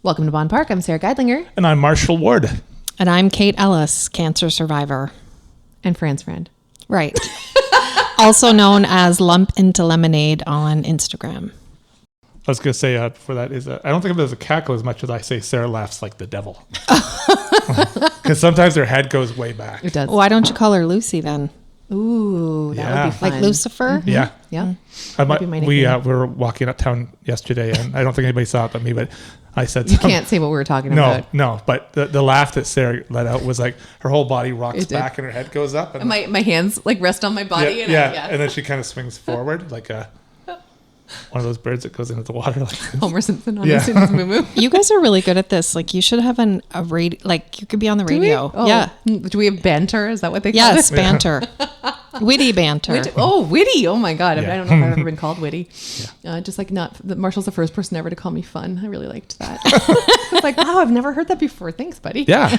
Welcome to Bonn Park. I'm Sara Geidlinger. And I'm Marshall Ward. And I'm Kate Ellis, cancer survivor. And Fran's friend. Right. Also known as Lump Into Lemonade on Instagram. I was going to say before that is, I don't think of it as a cackle as much as I say Sara laughs like the devil. Because sometimes her head goes way back. It does. Why don't you call her Lucy then? Ooh, that would be fun. Like Lucifer? Mm-hmm. Yeah. Yeah. We were walking uptown yesterday, and I don't think anybody saw it but me, but I said you can't say what we were talking about. No, but the laugh that Sara let out was like her whole body rocks back and her head goes up. And my hands like rest on my body. And then she kind of swings forward like one of those birds that goes into the water. Like Homer Simpson on his moo-moo. You guys are really good at this. Like you should have a radio, like you could be on the radio. Oh. Yeah. Do we have banter? Is that what they call it? Yes, banter. Witty banter. Witty. Oh my God. Yeah. I don't know if I've ever been called witty. Yeah. Just like Marshall's the first person ever to call me fun. I really liked that. It's like, wow, I've never heard that before. Thanks, buddy. Yeah.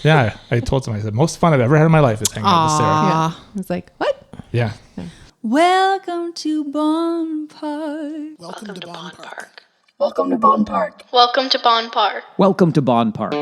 Yeah. I told somebody, I said, most fun I've ever had in my life is hanging out with Sara. Yeah. I was like, what? Yeah. Welcome to Bonn Park. Welcome to Bonn Park. Welcome to Bonn Park. Welcome to Bonn Park. Welcome to Bonn Park.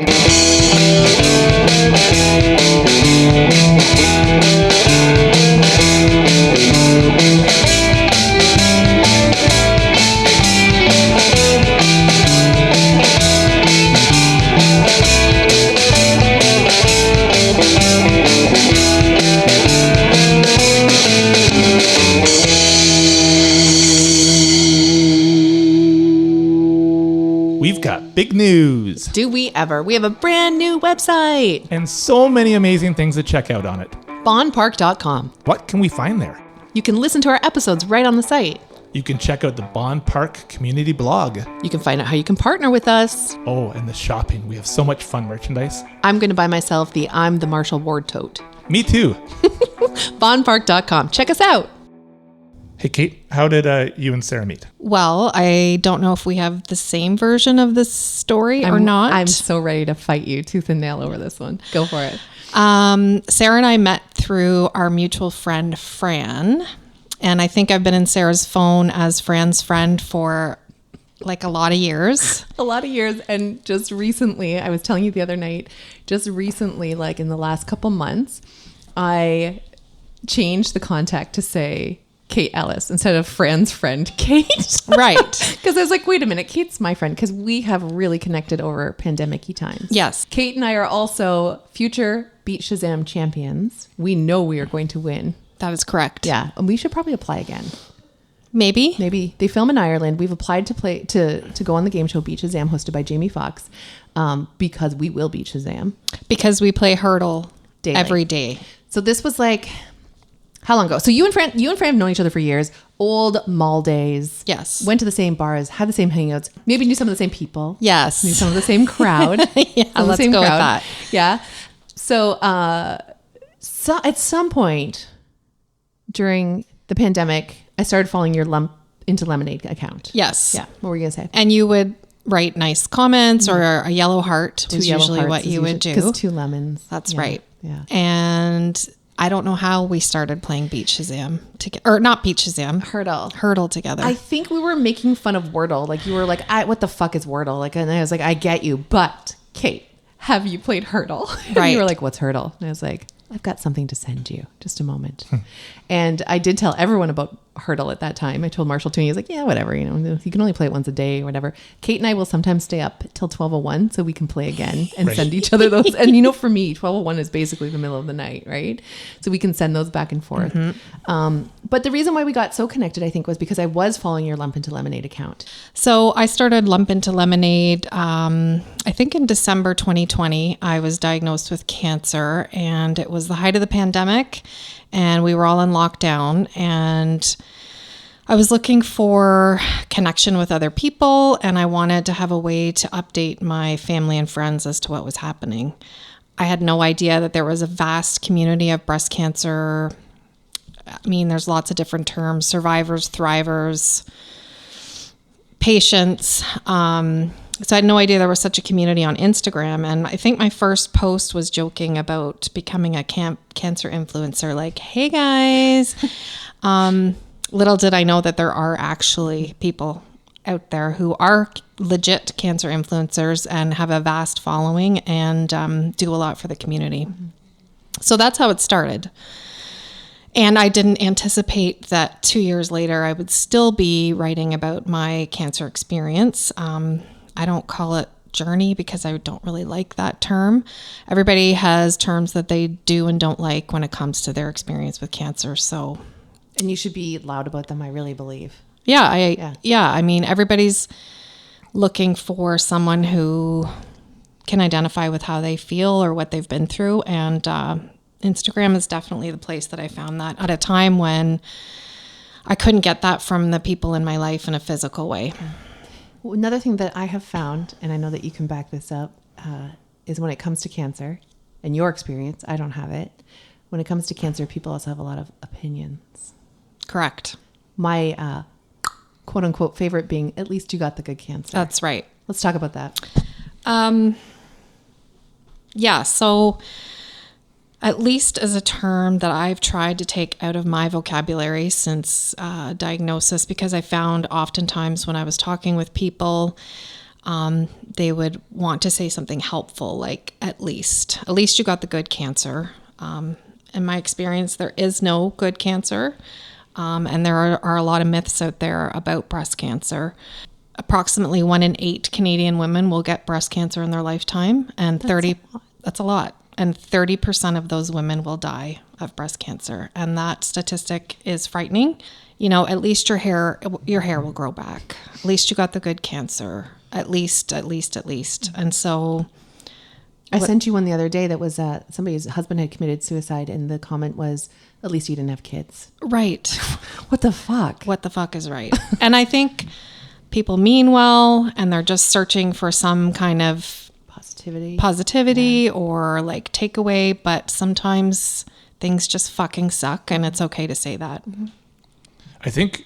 We've got big news. Do we ever? We have a brand new website. And so many amazing things to check out on it. BonnPark.com. What can we find there? You can listen to our episodes right on the site. You can check out the Bonn Park community blog. You can find out how you can partner with us. Oh, and the shopping. We have so much fun merchandise. I'm going to buy myself the I'm the Marshall Ward tote. Me too. BonnPark.com. Check us out. Hey, Kate, how did you and Sara meet? Well, I don't know if we have the same version of this story or not. I'm so ready to fight you tooth and nail over this one. Go for it. Sara and I met through our mutual friend, Fran. And I think I've been in Sara's phone as Fran's friend for like a lot of years. A lot of years. And just recently, I was telling you the other night, like in the last couple months, I changed the contact to say Kate Ellis instead of Fran's friend, Kate. Right. Because I was like, wait a minute, Kate's my friend because we have really connected over pandemic-y times. Yes. Kate and I are also future Beat Shazam champions. We know we are going to win. That is correct. Yeah. And we should probably apply again. Maybe. They film in Ireland. We've applied to go on the game show Beat Shazam hosted by Jamie Foxx because we will beat Shazam. Because we play hurdle Daily. every day. So this was like, how long ago? So you and Fran have known each other for years. Old mall days. Yes. Went to the same bars, had the same hangouts, maybe knew some of the same people. Yes. Knew some of the same crowd. Yeah, let's go with that. Yeah. So, so at some point during the pandemic, I started following your Lump Into Lemonade account. Yes. Yeah. What were you going to say? And you would write nice comments or a yellow heart was usually what you would do. Because 2 lemons. That's Yeah. right. Yeah. And I don't know how we started playing Beat Shazam together, or not Beat Shazam, Hurdle together. I think we were making fun of Wordle. Like you were like, what the fuck is Wordle? Like, and I was like, I get you, but Kate, have you played Hurdle? And Right. you were like, what's Hurdle? And I was like, I've got something to send you. Just a moment. And I did tell everyone about Hurdle at that time. I told Marshall too. And he was like, yeah, whatever. You know, you can only play it once a day or whatever. Kate and I will sometimes stay up till 12:01 so we can play again and send each other those. And you know, for me, 12:01 is basically the middle of the night, right? So we can send those back and forth. But the reason why we got so connected, I think, was because I was following your Lump Into Lemonade account. So I started Lump Into Lemonade, I think in December 2020. I was diagnosed with cancer and it was the height of the pandemic and we were all in lockdown and I was looking for connection with other people and I wanted to have a way to update my family and friends as to what was happening. I had no idea that there was a vast community of breast cancer. I mean, there's lots of different terms, survivors, thrivers, patients. So I had no idea there was such a community on Instagram. And I think my first post was joking about becoming a cancer influencer. Like, hey guys, little did I know that there are actually people out there who are legit cancer influencers and have a vast following and do a lot for the community. So that's how it started. And I didn't anticipate that 2 years later I would still be writing about my cancer experience. I don't call it journey because I don't really like that term. Everybody has terms that they do and don't like when it comes to their experience with cancer. So, And you should be loud about them, I really believe. yeah. I mean, everybody's looking for someone who can identify with how they feel or what they've been through. And Instagram is definitely the place that I found that at a time when I couldn't get that from the people in my life in a physical way. Well, another thing that I have found, and I know that you can back this up, is when it comes to cancer, and your experience, I don't have it. When it comes to cancer, people also have a lot of opinions. Correct. My quote unquote favorite being, at least you got the good cancer. That's right. Let's talk about that. Yeah, so at least as a term that I've tried to take out of my vocabulary since diagnosis, because I found oftentimes when I was talking with people, they would want to say something helpful, like at least you got the good cancer. In my experience, there is no good cancer. And there are a lot of myths out there about breast cancer. Approximately 1 in 8 Canadian women will get breast cancer in their lifetime, and that's a lot. And 30% of those women will die of breast cancer. And that statistic is frightening. You know, at least your hair will grow back. At least you got the good cancer. At least. And so I sent you one the other day that was somebody's husband had committed suicide, and the comment was, at least you didn't have kids. right. What the fuck? What the fuck is right? And I think people mean well, and they're just searching for some kind of positivity or like takeaway, but sometimes things just fucking suck, and it's okay to say that. I think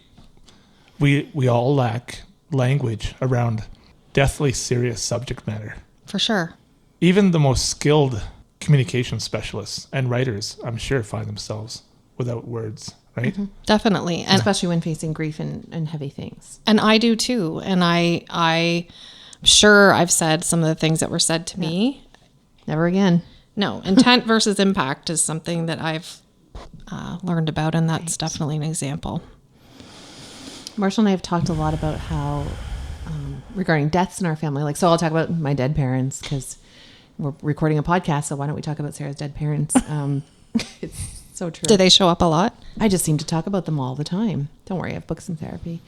we all lack language around deathly serious subject matter. For sure. Even the most skilled communication specialists and writers, I'm sure, find themselves without words, right? Definitely. And especially when facing grief and heavy things. And I do too. And I'm sure I've said some of the things that were said to me. Never again. No, intent versus impact is something that I've learned about, and that's definitely an example. Marshall and I have talked a lot about how, regarding deaths in our family, like, so I'll talk about my dead parents because we're recording a podcast, so why don't we talk about Sarah's dead parents? It's so true. Do they show up a lot? I just seem to talk about them all the time. Don't worry, I have books in therapy.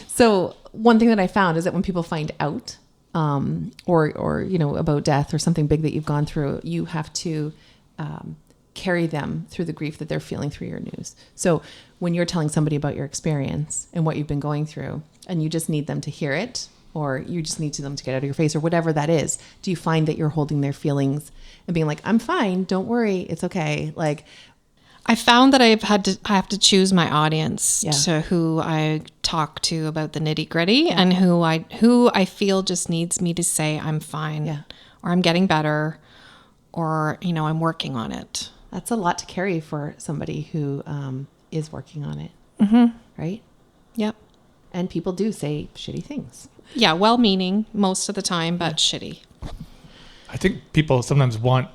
So one thing that I found is that when people find out, or you know, about death or something big that you've gone through, you have to carry them through the grief that they're feeling through your news. So when you're telling somebody about your experience and what you've been going through, and you just need them to hear it, or you just need them to get out of your face, or whatever that is, do you find that you're holding their feelings and being like, I'm fine, don't worry, it's okay? Like, I found that I have to choose my audience to who I talk to about the nitty gritty, and who I feel just needs me to say I'm fine, or I'm getting better, or, you know, I'm working on it. That's a lot to carry for somebody who is working on it, right? Yep. And people do say shitty things. Yeah, well-meaning most of the time, but shitty. I think people sometimes want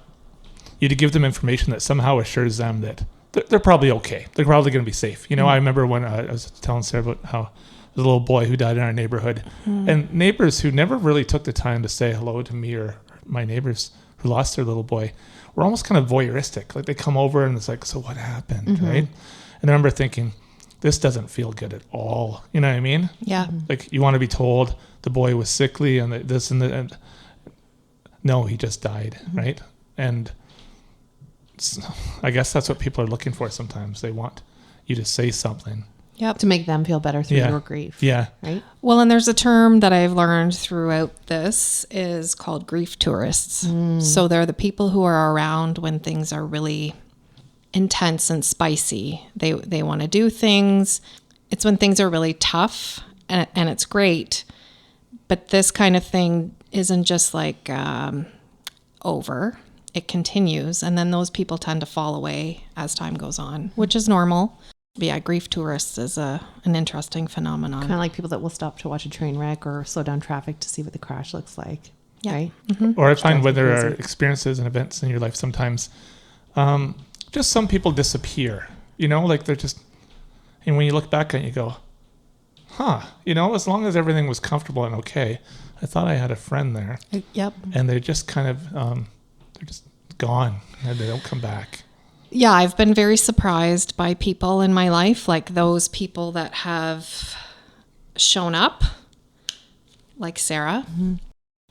you to give them information that somehow assures them that they're probably okay. They're probably going to be safe. You know, I remember when I was telling Sarah about how there's a little boy who died in our neighborhood, and neighbors who never really took the time to say hello to me or my neighbors who lost their little boy were almost kind of voyeuristic. Like, they come over and it's like, so what happened, right? And I remember thinking, this doesn't feel good at all. You know what I mean? Yeah. Like, you want to be told the boy was sickly and this and that. And no, he just died, right? And I guess that's what people are looking for sometimes. They want you to say something. Yep. To make them feel better through your grief. Yeah. Right? Well, and there's a term that I've learned throughout this is called grief tourists. So they're the people who are around when things are really intense and spicy. They want to do things. It's when things are really tough, and it's great. But this kind of thing isn't just like over. It continues. And then those people tend to fall away as time goes on, which is normal. But yeah, grief tourists is an interesting phenomenon. Kind of like people that will stop to watch a train wreck or slow down traffic to see what the crash looks like. Yeah. Right? Or I find when there are crazy. experiences and events in your life, sometimes just some people disappear. Like they're just, and when you look back on it, you go, as long as everything was comfortable and okay, I thought I had a friend there. Yep. And they're just kind of, they're just gone and they don't come back. Yeah, I've been very surprised by people in my life, like those people that have shown up, like Sarah.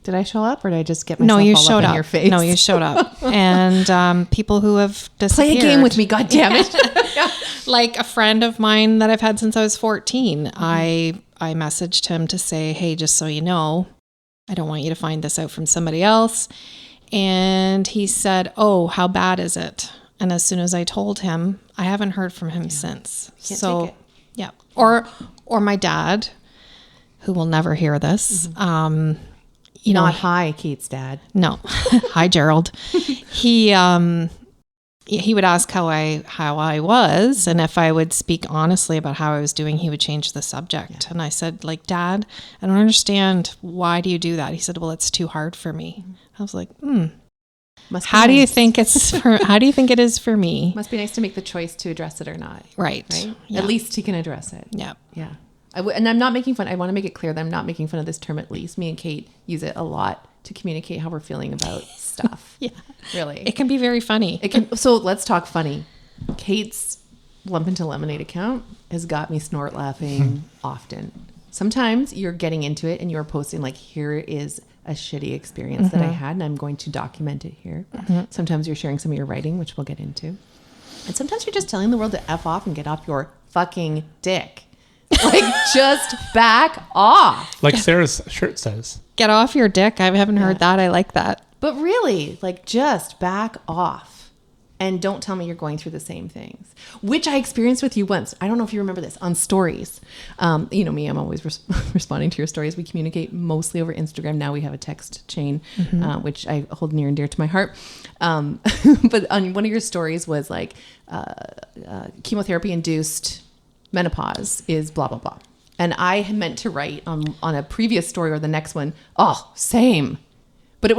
Did I show up or did I just get myself No, you all showed up in up. your face? No, you showed up. And people who have disappeared. Play a game with me, goddammit. Like a friend of mine that I've had since I was 14. I messaged him to say, hey, just so you know, I don't want you to find this out from somebody else. And he said, oh, how bad is it? And as soon as I told him, I haven't heard from him since. Can't So, take it. yeah. Or my dad, who will never hear this. Not hi, Kate's dad. No. Hi, Gerald. He would ask how I was, and if I would speak honestly about how I was doing, he would change the subject. And I said, like, Dad, I don't understand. Why do you do that? He said, well, it's too hard for me. I was like, Must be how do you nice. think how do you think it is for me? Must be nice to make the choice to address it or not. Right. Yeah. At least he can address it. Yeah. Yeah. And I'm not making fun. I want to make it clear that I'm not making fun of this term, at least. Me and Kate use it a lot to communicate how we're feeling about stuff. Yeah. Really. It can be very funny. So let's talk funny. Kate's Lump Into Lemonade account has got me snort laughing often. Sometimes you're getting into it and you're posting like, here is a shitty experience that I had and I'm going to document it here. Sometimes you're sharing some of your writing, which we'll get into. And sometimes you're just telling the world to F off and get off your fucking dick. Like, just back off. Like Sarah's shirt says. Get off your dick. I haven't heard that. I like that. But really, like, just back off. And don't tell me you're going through the same things, which I experienced with you once. I don't know if you remember this on stories. You know me, I'm always responding to your stories. We communicate mostly over Instagram. Now we have a text chain, which I hold near and dear to my heart. But on one of your stories was like chemotherapy induced menopause is blah, blah, blah. And I had meant to write on a previous story or the next one, oh, same. But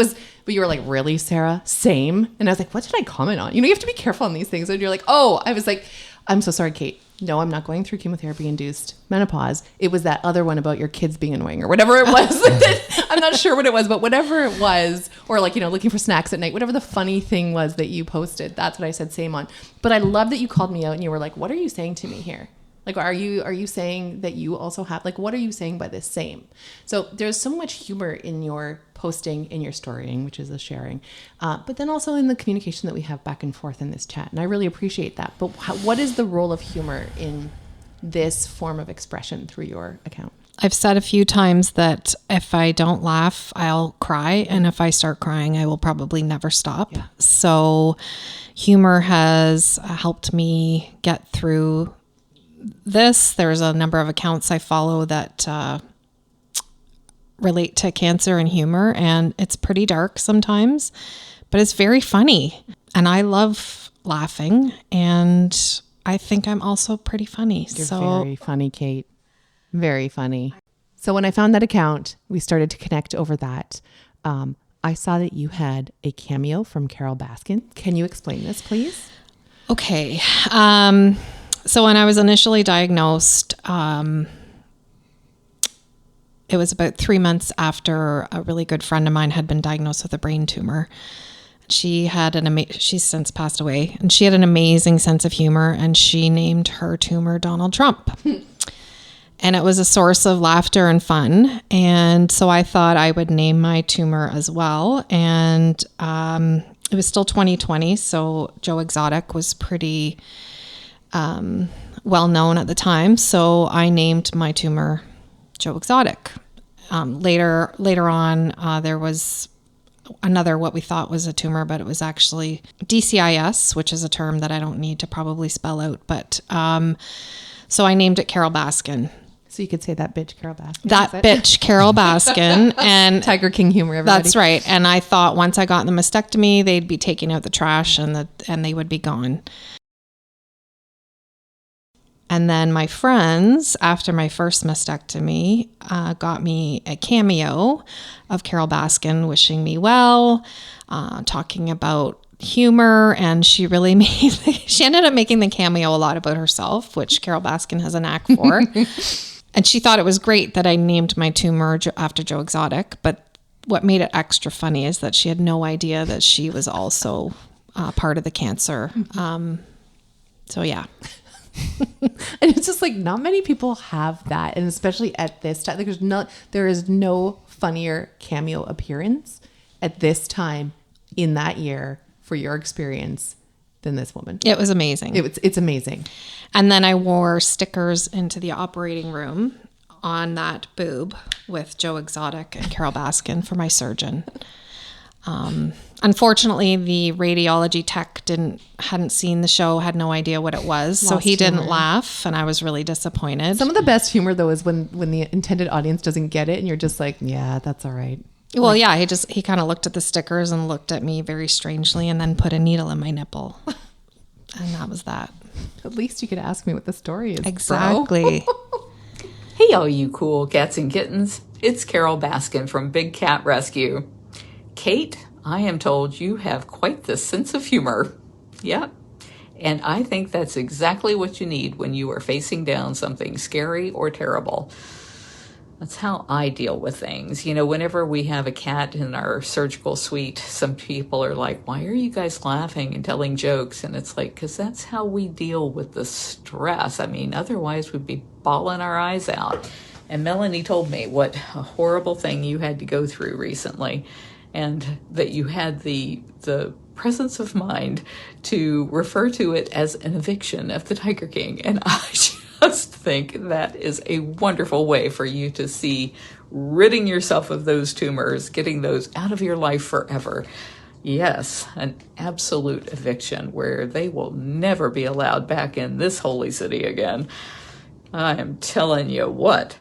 you were like, really, Sarah? Same? And I was like, what did I comment on? You know, you have to be careful on these things. And you're like, oh, I was like, I'm so sorry, Kate. No, I'm not going through chemotherapy-induced menopause. It was that other one about your kids being annoying or whatever it was. I'm not sure what it was, but whatever it was, or like, you know, looking for snacks at night, whatever the funny thing was that you posted, that's what I said same on. But I love that you called me out and you were like, what are you saying to me here? Like, are you saying that you also have, like, what are you saying by this same? So there's so much humor in your posting, in your storying, which is the sharing, but then also in the communication that we have back and forth in this chat. And I really appreciate that. But what is the role of humor in this form of expression through your account? I've said a few times that if I don't laugh, I'll cry. And if I start crying, I will probably never stop. Yeah. So humor has helped me get through this. There's a number of accounts I follow that relate to cancer and humor, and it's pretty dark sometimes, but it's very funny. And I love laughing, and I think I'm also pretty funny. You're very funny, Kate. Very funny. So when I found that account, we started to connect over that. I saw that you had a cameo from Carol Baskin. Can you explain this, please? Okay. So when I was initially diagnosed, it was about 3 months after a really good friend of mine had been diagnosed with a brain tumor. She had she's since passed away, and she had an amazing sense of humor, and she named her tumor Donald Trump. And it was a source of laughter and fun. And so I thought I would name my tumor as well. And it was still 2020, so Joe Exotic was pretty well known at the time. So I named my tumor Joe Exotic. Later on, there was another what we thought was a tumor, but it was actually DCIS, which is a term that I don't need to probably spell out. But so I named it Carol Baskin. So you could say that bitch Carol Baskin. That bitch Carol Baskin. And Tiger King humor, everybody. That's right. And I thought once I got the mastectomy, they'd be taking out the trash and they would be gone. And then my friends, after my first mastectomy, got me a cameo of Carol Baskin wishing me well, talking about humor, and she really she ended up making the cameo a lot about herself, which Carol Baskin has a knack for. And she thought it was great that I named my tumor after Joe Exotic, but what made it extra funny is that she had no idea that she was also part of the cancer. So yeah. And it's just like not many people have that, and especially at this time, like there is no funnier cameo appearance at this time in that year for your experience than this woman. It was amazing. It's amazing. And then I wore stickers into the operating room on that boob with Joe Exotic and Carol Baskin for my surgeon. Unfortunately, the radiology tech hadn't seen the show, had no idea what it was, so he didn't laugh, and I was really disappointed. Some of the best humor though is when the intended audience doesn't get it, and you're just like, yeah, that's all right. Well, yeah, he kind of looked at the stickers and looked at me very strangely, and then put a needle in my nipple, and that was that. At least you could ask me what the story is. Exactly. Hey, all you cool cats and kittens. It's Carol Baskin from Big Cat Rescue. Kate, I am told you have quite the sense of humor. Yep. And I think that's exactly what you need when you are facing down something scary or terrible. That's how I deal with things. You know, whenever we have a cat in our surgical suite, some people are like, why are you guys laughing and telling jokes? And it's like, because that's how we deal with the stress. I mean, otherwise we'd be bawling our eyes out. And Melanie told me what a horrible thing you had to go through recently, and that you had the presence of mind to refer to it as an eviction of the Tiger King. And I just think that is a wonderful way for you to see ridding yourself of those tumors, getting those out of your life forever. Yes, an absolute eviction where they will never be allowed back in this holy city again. I am telling you what.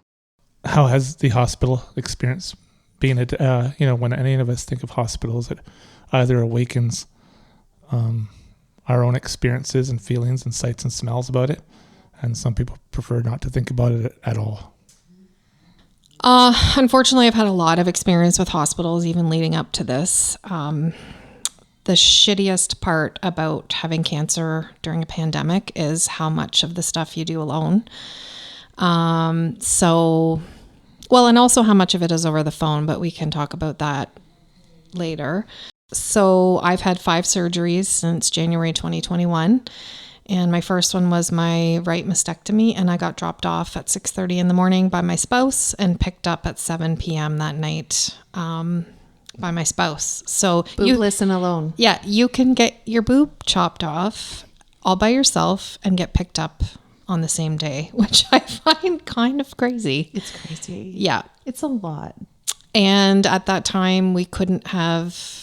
How has the hospital experience been? When any of us think of hospitals, it either awakens our own experiences and feelings and sights and smells about it, and some people prefer not to think about it at all. Unfortunately, I've had a lot of experience with hospitals, even leading up to this. The shittiest part about having cancer during a pandemic is how much of the stuff you do alone. And also how much of it is over the phone, but we can talk about that later. So I've had 5 surgeries since January 2021. And my first one was my right mastectomy, and I got dropped off at 6:30 in the morning by my spouse and picked up at 7 p.m. that night by my spouse. So Boobless and alone. Yeah, you can get your boob chopped off all by yourself and get picked up on the same day, which I find kind of crazy. It's crazy. Yeah. It's a lot. And at that time, we couldn't have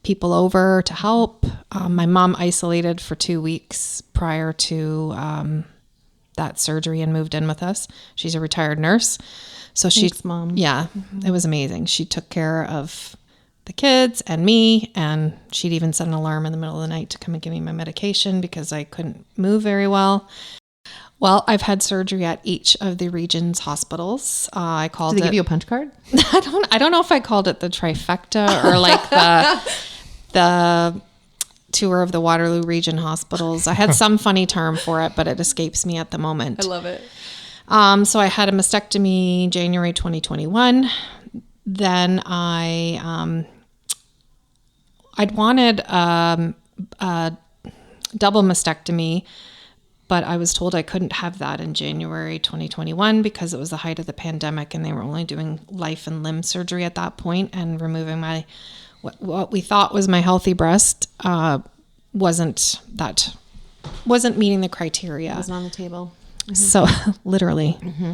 people over to help. My mom isolated for 2 weeks prior to that surgery and moved in with us. She's a retired nurse. So Thanks, Mom. Yeah, It was amazing. She took care of the kids and me, and she'd even set an alarm in the middle of the night to come and give me my medication because I couldn't move very well. Well, I've had surgery at each of the region's hospitals. I called Did they give you a punch card? I don't know if I called it the trifecta or like the tour of the Waterloo region hospitals. I had some funny term for it, but it escapes me at the moment. I love it. So I had a mastectomy January 2021. Then I'd wanted a double mastectomy, but I was told I couldn't have that in January 2021 because it was the height of the pandemic and they were only doing life and limb surgery at that point, and removing my what we thought was my healthy breast wasn't meeting the criteria. It wasn't on the table. Mm-hmm. So literally. Mm-hmm.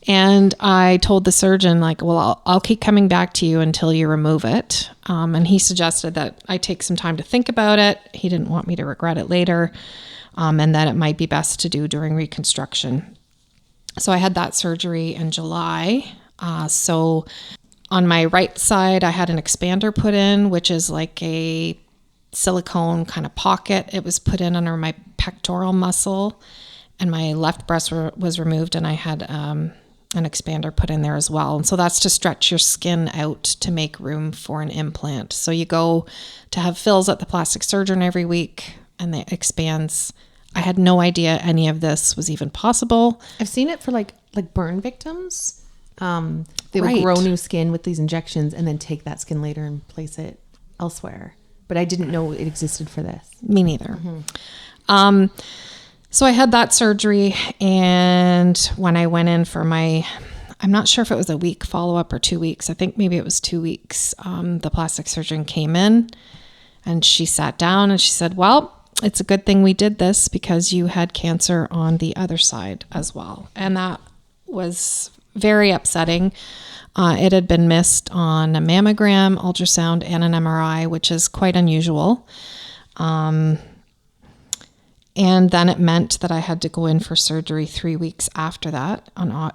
And I told the surgeon, like, well, I'll keep coming back to you until you remove it. And he suggested that I take some time to think about it. He didn't want me to regret it later. And that it might be best to do during reconstruction. So I had that surgery in July. So on my right side, I had an expander put in, which is like a silicone kind of pocket. It was put in under my pectoral muscle. and my left breast was removed, and I had an expander put in there as well. And so that's to stretch your skin out to make room for an implant. So you go to have fills at the plastic surgeon every week, and it expands. I had no idea any of this was even possible. I've seen it for like burn victims. They would Right. grow new skin with these injections and then take that skin later and place it elsewhere. But I didn't know it existed for this. Me neither. So I had that surgery, and when I went in for I'm not sure if it was a week follow-up or 2 weeks. I think maybe it was 2 weeks. The plastic surgeon came in, and she sat down and she said, well, it's a good thing we did this because you had cancer on the other side as well. And that was very upsetting. It had been missed on a mammogram, ultrasound, and an MRI, which is quite unusual. And then it meant that I had to go in for surgery 3 weeks after that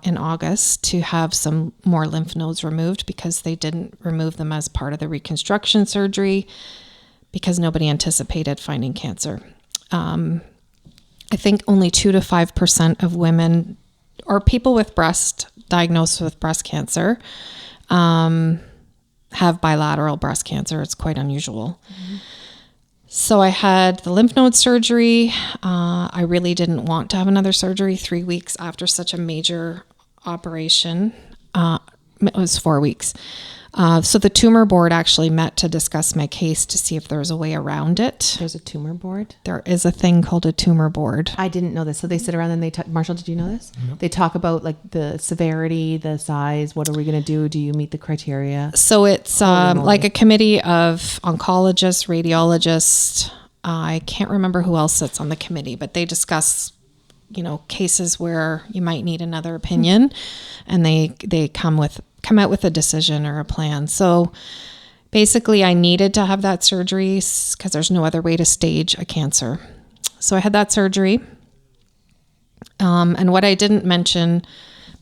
in August to have some more lymph nodes removed, because they didn't remove them as part of the reconstruction surgery because nobody anticipated finding cancer. I think only 2 to 5% of women or people with diagnosed with breast cancer have bilateral breast cancer. It's quite unusual. Mm-hmm. So I had the lymph node surgery. I really didn't want to have another surgery 3 weeks after such a major operation. It was 4 weeks. So the tumor board actually met to discuss my case to see if there was a way around it. There's a tumor board? There is a thing called a tumor board. I didn't know this. So they sit around and they talk. Marshall, did you know this? Nope. They talk about like the severity, the size. What are we going to do? Do you meet the criteria? So it's like a committee of oncologists, radiologists. I can't remember who else sits on the committee, but they discuss, cases where you might need another opinion, and they come out with a decision or a plan. So basically I needed to have that surgery because there's no other way to stage a cancer. So I had that surgery. And what I didn't mention,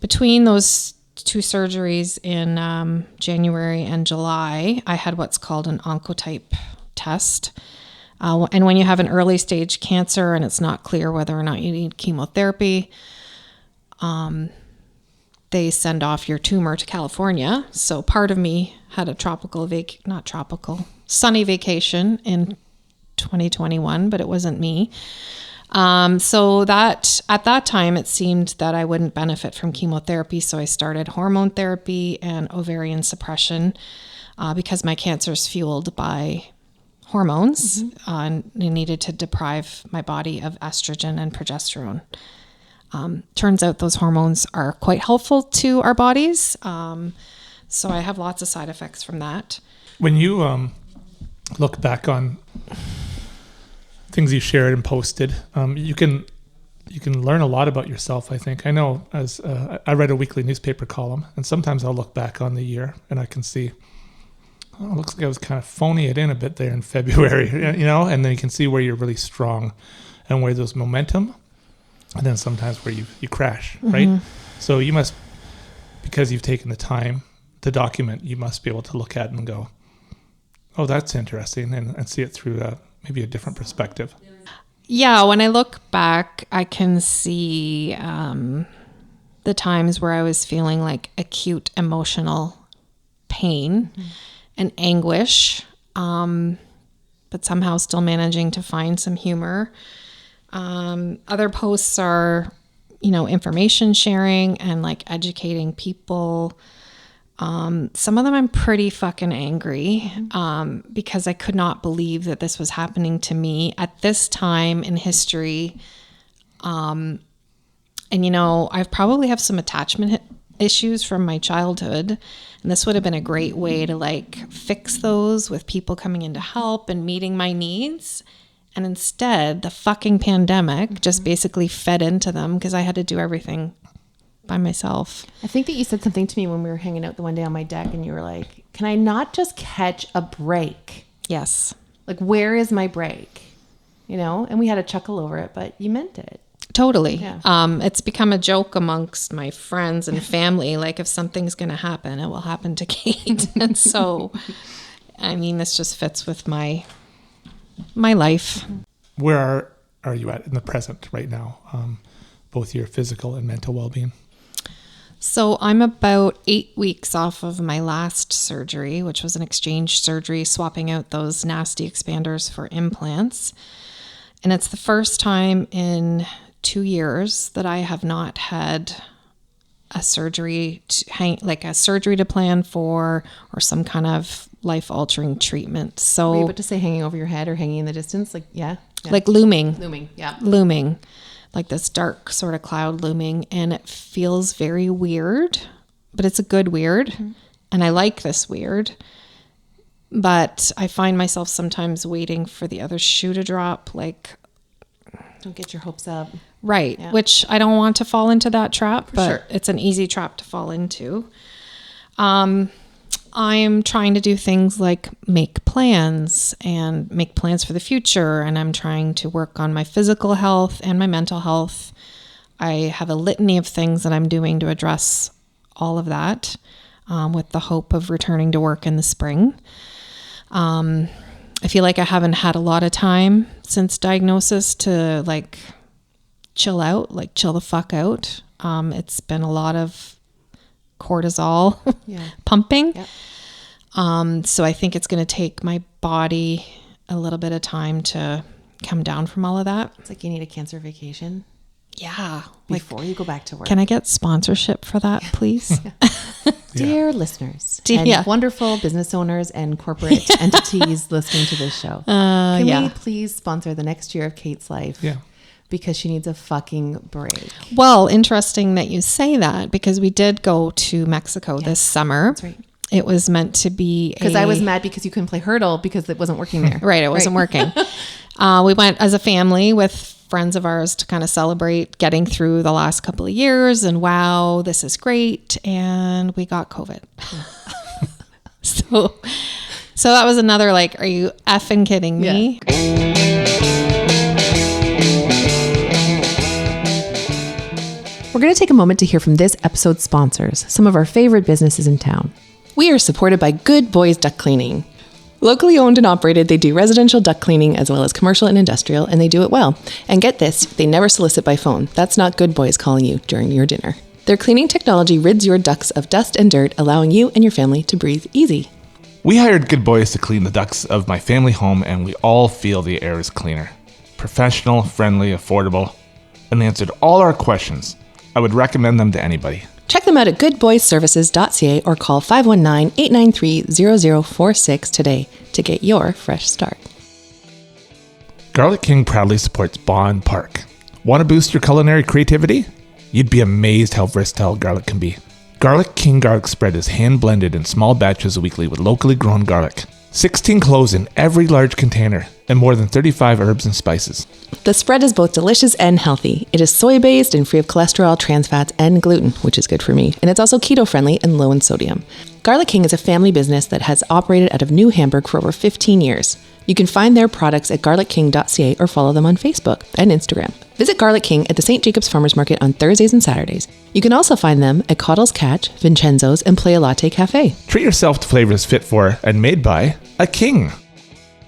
between those two surgeries in January and July, I had what's called an oncotype test. And when you have an early stage cancer and it's not clear whether or not you need chemotherapy, they send off your tumor to California. So part of me had a sunny vacation in 2021, but it wasn't me. So that at that time, it seemed that I wouldn't benefit from chemotherapy. So I started hormone therapy and ovarian suppression because my cancer is fueled by hormones. And I needed to deprive my body of estrogen and progesterone. Turns out those hormones are quite helpful to our bodies. So I have lots of side effects from that. When you look back on things you shared and posted, you can learn a lot about yourself, I think. I know as I read a weekly newspaper column, and sometimes I'll look back on the year and I can see, it looks like I was kind of phoning it in a bit there in February, and then you can see where you're really strong and where there's momentum. And then sometimes where you crash, right? So you must, because you've taken the time to document, you must be able to look at it and go, oh, that's interesting, and see it through maybe a different perspective. Yeah, when I look back, I can see the times where I was feeling like acute emotional pain and anguish, but somehow still managing to find some humor. Other posts are, information sharing and like educating people. Some of them I'm pretty fucking angry, because I could not believe that this was happening to me at this time in history. And I probably have some attachment issues from my childhood, and this would have been a great way to like fix those with people coming in to help and meeting my needs. And instead, the fucking pandemic just basically fed into them because I had to do everything by myself. I think that you said something to me when we were hanging out the one day on my deck, and you were like, can I not just catch a break? Yes. Like, where is my break? And we had a chuckle over it, but you meant it. Totally. Yeah. It's become a joke amongst my friends and family. Like, if something's going to happen, it will happen to Kate. And so, this just fits with my life. Where are you at in the present right now? both your physical and mental well-being? So I'm about 8 weeks off of my last surgery, which was an exchange surgery, swapping out those nasty expanders for implants. And it's the first time in 2 years that I have not had a surgery a surgery to plan for, or some kind of life-altering treatment. So Were you about to say hanging over your head or hanging in the distance? Like, yeah. like looming, like this dark sort of cloud looming, and it feels very weird, but it's a good weird. Mm-hmm. And I like this weird, but I find myself sometimes waiting for the other shoe to drop. Like, don't get your hopes up. Right. Yeah. Which I don't want to fall into that trap, but sure. It's an easy trap to fall into. I'm trying to do things like make plans for the future. And I'm trying to work on my physical health and my mental health. I have a litany of things that I'm doing to address all of that, with the hope of returning to work in the spring. I feel like I haven't had a lot of time since diagnosis to like chill the fuck out. It's been a lot of cortisol pumping. Yep. So I think it's going to take my body a little bit of time to come down from all of that. It's like you need a cancer vacation. Yeah. Before you go back to work. Can I get sponsorship for that, please? Dear listeners and wonderful business owners and corporate entities listening to this show, can we please sponsor the next year of Kate's life? Yeah. Because she needs a fucking break. Well, interesting that you say that, because we did go to Mexico this summer. That's right. It was meant to be because I was mad because you couldn't play hurdle because it wasn't working there. Right, it wasn't working. We went as a family with friends of ours to kind of celebrate getting through the last couple of years, and wow, this is great. And we got COVID. So that was another like, are you effing kidding me? Yeah. We're going to take a moment to hear from this episode's sponsors, some of our favorite businesses in town. We are supported by Good Boys Duct Cleaning. Locally owned and operated, they do residential duct cleaning as well as commercial and industrial, and they do it well. And get this, they never solicit by phone. That's not Good Boys calling you during your dinner. Their cleaning technology rids your ducts of dust and dirt, allowing you and your family to breathe easy. We hired Good Boys to clean the ducts of my family home, and we all feel the air is cleaner. Professional, friendly, affordable, and they answered all our questions. I would recommend them to anybody. Check them out at goodboyservices.ca or call 519-893-0046 today to get your fresh start. Garlic King proudly supports Bonn Park. Want to boost your culinary creativity? You'd be amazed how versatile garlic can be. Garlic King garlic spread is hand blended in small batches weekly with locally grown garlic. 16 cloves in every large container, and more than 35 herbs and spices. The spread is both delicious and healthy. It is soy-based and free of cholesterol, trans fats, and gluten, which is good for me. And it's also keto-friendly and low in sodium. Garlic King is a family business that has operated out of New Hamburg for over 15 years. You can find their products at garlicking.ca or follow them on Facebook and Instagram. Visit Garlic King at the St. Jacobs Farmers Market on Thursdays and Saturdays. You can also find them at Coddle's Catch, Vincenzo's, and Play a Latte Cafe. Treat yourself to flavors fit for and made by a king.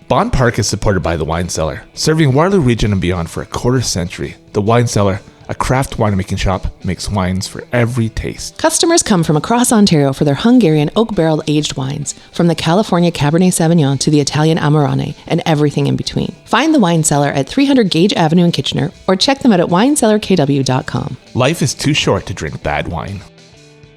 Bonn Park is supported by The Wine Cellar, serving Waterloo Region and beyond for a quarter century. The Wine Cellar, a craft winemaking shop, makes wines for every taste. Customers come from across Ontario for their Hungarian oak barrel aged wines, from the California Cabernet Sauvignon to the Italian Amarone, and everything in between. Find The Wine Cellar at 300 Gage Avenue in Kitchener, or check them out at winecellarkw.com. Life is too short to drink bad wine.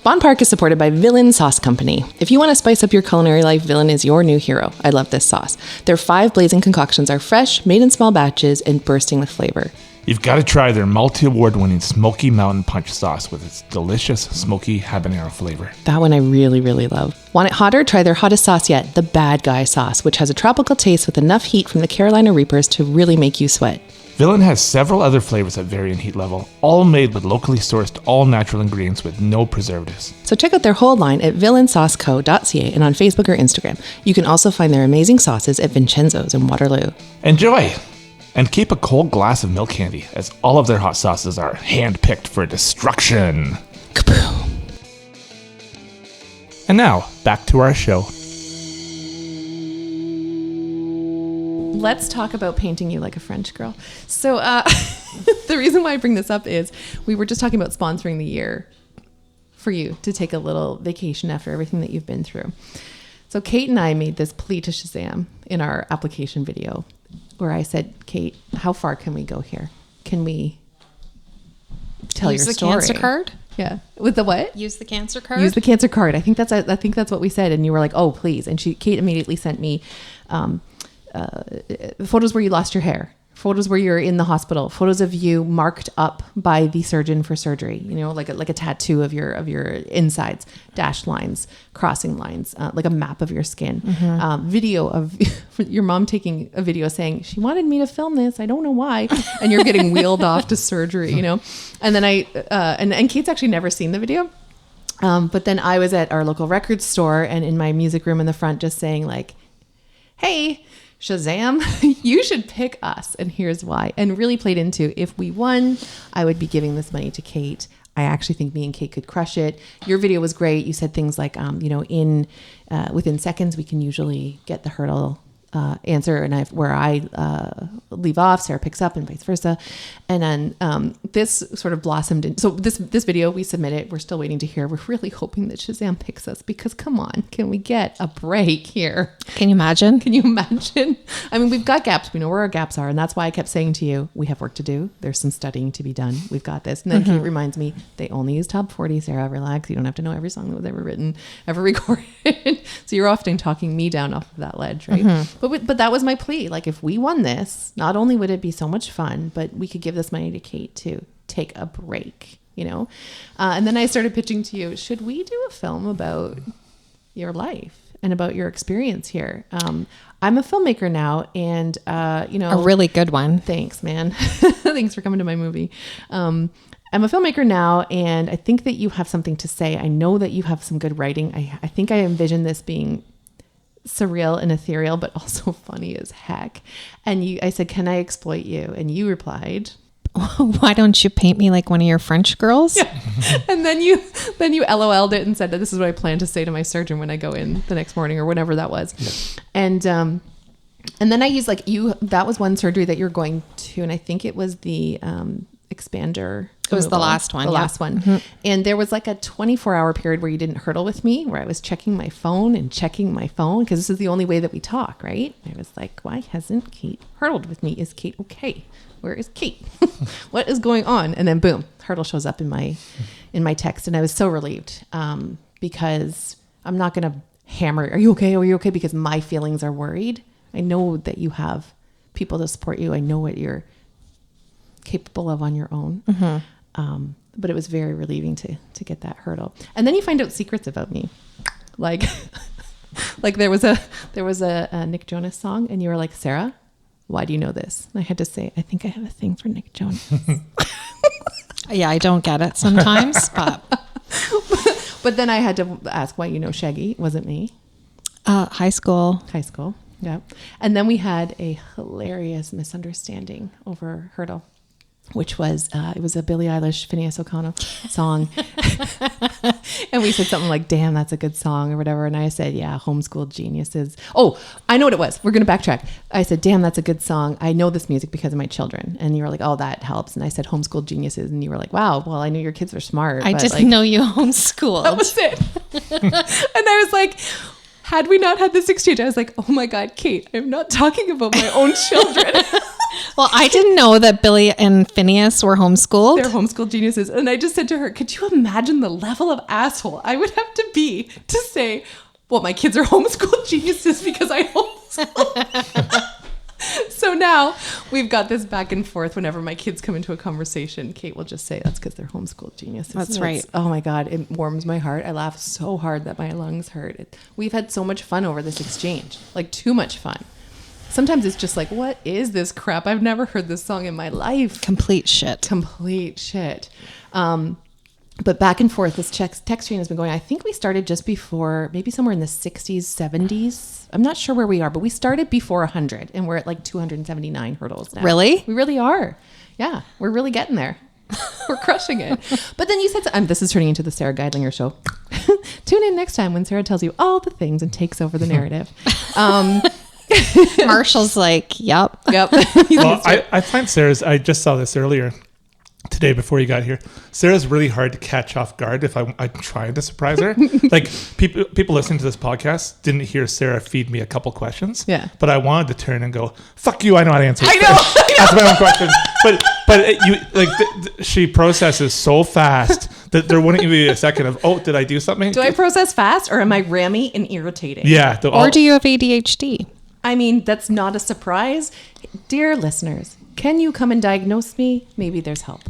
Bonn Park is supported by Villain Sauce Company. If you want to spice up your culinary life, Villain is your new hero. I love this sauce. Their 5 blazing concoctions are fresh, made in small batches, and bursting with flavor. You've got to try their multi-award-winning Smoky Mountain Punch sauce with its delicious smoky habanero flavor. That one I really, really love. Want it hotter? Try their hottest sauce yet, the Bad Guy sauce, which has a tropical taste with enough heat from the Carolina Reapers to really make you sweat. Villain has several other flavors that vary in heat level, all made with locally sourced, all-natural ingredients with no preservatives. So check out their whole line at villainsauceco.ca and on Facebook or Instagram. You can also find their amazing sauces at Vincenzo's in Waterloo. Enjoy! And keep a cold glass of milk handy, as all of their hot sauces are hand-picked for destruction. Kaboom! And now, back to our show. let's talk about painting you like a French girl. So the reason why I bring this up is we were just talking about sponsoring the year for you to take a little vacation after everything that you've been through. So Kate and I made this plea to Shazam in our application video where I said, Kate, how far can we go here? Can we tell Use your the story? cancer card? Yeah. With the what? Use the cancer card? Use the cancer card. I think that's what we said. And you were like, oh, please. And Kate immediately sent me photos where you lost your hair, photos where you're in the hospital, photos of you marked up by the surgeon for surgery, you know, like a tattoo of your insides, dashed lines, crossing lines, like a map of your skin, video of your mom taking a video saying, she wanted me to film this. I don't know why. And you're getting wheeled off to surgery, you know? And then and Kate's actually never seen the video. But then I was at our local record store and in my music room in the front, just saying like, hey, Shazam, you should pick us. And here's why. And really played into, if we won, I would be giving this money to Kate. I actually think me and Kate could crush it. Your video was great. You said things like, within seconds, we can usually get the hurdle answer. And where I leave off, Sarah picks up and vice versa. And then this sort of blossomed in. So this video, we submit it. We're still waiting to hear. We're really hoping that Shazam picks us because come on, can we get a break here? Can you imagine? Can you imagine? I mean, we've got gaps. We know where our gaps are. And that's why I kept saying to you, we have work to do. There's some studying to be done. We've got this. And then Kate reminds me, they only use top 40. Sarah, relax. You don't have to know every song that was ever written, ever recorded. So you're often talking me down off of that ledge, right? But that was my plea. Like if we won this, not only would it be so much fun, but we could give this money to Kate to take a break, you know? And then I started pitching to you, should we do a film about your life and about your experience here? I'm a filmmaker now and, a really good one. Thanks, man. Thanks for coming to my movie. I'm a filmmaker now and I think that you have something to say. I know that you have some good writing. I think I envision this being surreal and ethereal, but also funny as heck. And I said, can I exploit you? And you replied, why don't you paint me like one of your French girls? Yeah. And then you LOL'd it and said that this is what I plan to say to my surgeon when I go in the next morning or whatever that was. Yeah. And then I used that was one surgery that you're going to, and I think it was the expander. It was the last one. The last one. Mm-hmm. And there was like a 24-hour period where you didn't hurdle with me, where I was checking my phone because this is the only way that we talk, right? I was like, why hasn't Kate hurdled with me? Is Kate okay? Where is Kate? What is going on? And then boom, hurdle shows up in my text. And I was so relieved because I'm not going to hammer, are you okay? Are you okay? Because my feelings are worried. I know that you have people to support you. I know what you're capable of on your own. But it was very relieving to get that hurdle. And then you find out secrets about me. Like there was a Nick Jonas song and you were like, Sarah, why do you know this? And I had to say, I think I have a thing for Nick Jonas. Yeah, I don't get it sometimes, but then I had to ask why you know Shaggy. It wasn't me. High school. Yeah. And then we had a hilarious misunderstanding over hurdle, which was, it was a Billie Eilish, Phineas O'Connell song. And we said something like, damn, that's a good song or whatever. And I said, yeah, homeschooled geniuses. Oh, I know what it was. We're going to backtrack. I said, damn, that's a good song. I know this music because of my children. And you were like, oh, that helps. And I said, homeschooled geniuses. And you were like, wow, well, I knew your kids were smart. I didn't know you homeschooled. That was it. And I was like, had we not had this exchange, I was like, oh my God, Kate, I'm not talking about my own children. Well, I didn't know that Billy and Phineas were homeschooled. They're homeschooled geniuses. And I just said to her, could you imagine the level of asshole I would have to be to say, well, my kids are homeschooled geniuses because I homeschool. So now we've got this back and forth. Whenever my kids come into a conversation, Kate will just say, that's because they're homeschooled geniuses. That's right. Oh my God, it warms my heart. I laugh so hard that my lungs hurt. We've had so much fun over this exchange, like too much fun. Sometimes it's just like, what is this crap? I've never heard this song in my life. Complete shit. But back and forth, this text chain has been going. I think we started just before, maybe somewhere in the 60s, 70s. I'm not sure where we are, but we started before 100 and we're at like 279 hurdles now. Really? We really are. Yeah, we're really getting there. We're crushing it. But then you said, this is turning into the Sarah Geidlinger show. Tune in next time when Sarah tells you all the things and takes over the narrative. Marshall's like, yep. Yep. Well, I find Sarah's, I just saw this earlier today before you got here. Sarah's really hard to catch off guard if I'm trying to surprise her. Like people listening to this podcast didn't hear Sarah feed me a couple questions. Yeah. But I wanted to turn and go, fuck you, I know how to answer this. I know. Ask my own question. But she processes so fast that there wouldn't even be a second of, oh, did I do something? Do I process fast or am I rammy and irritating? Yeah. Or do you have ADHD? I mean, that's not a surprise. Dear listeners, can you come and diagnose me? Maybe there's help.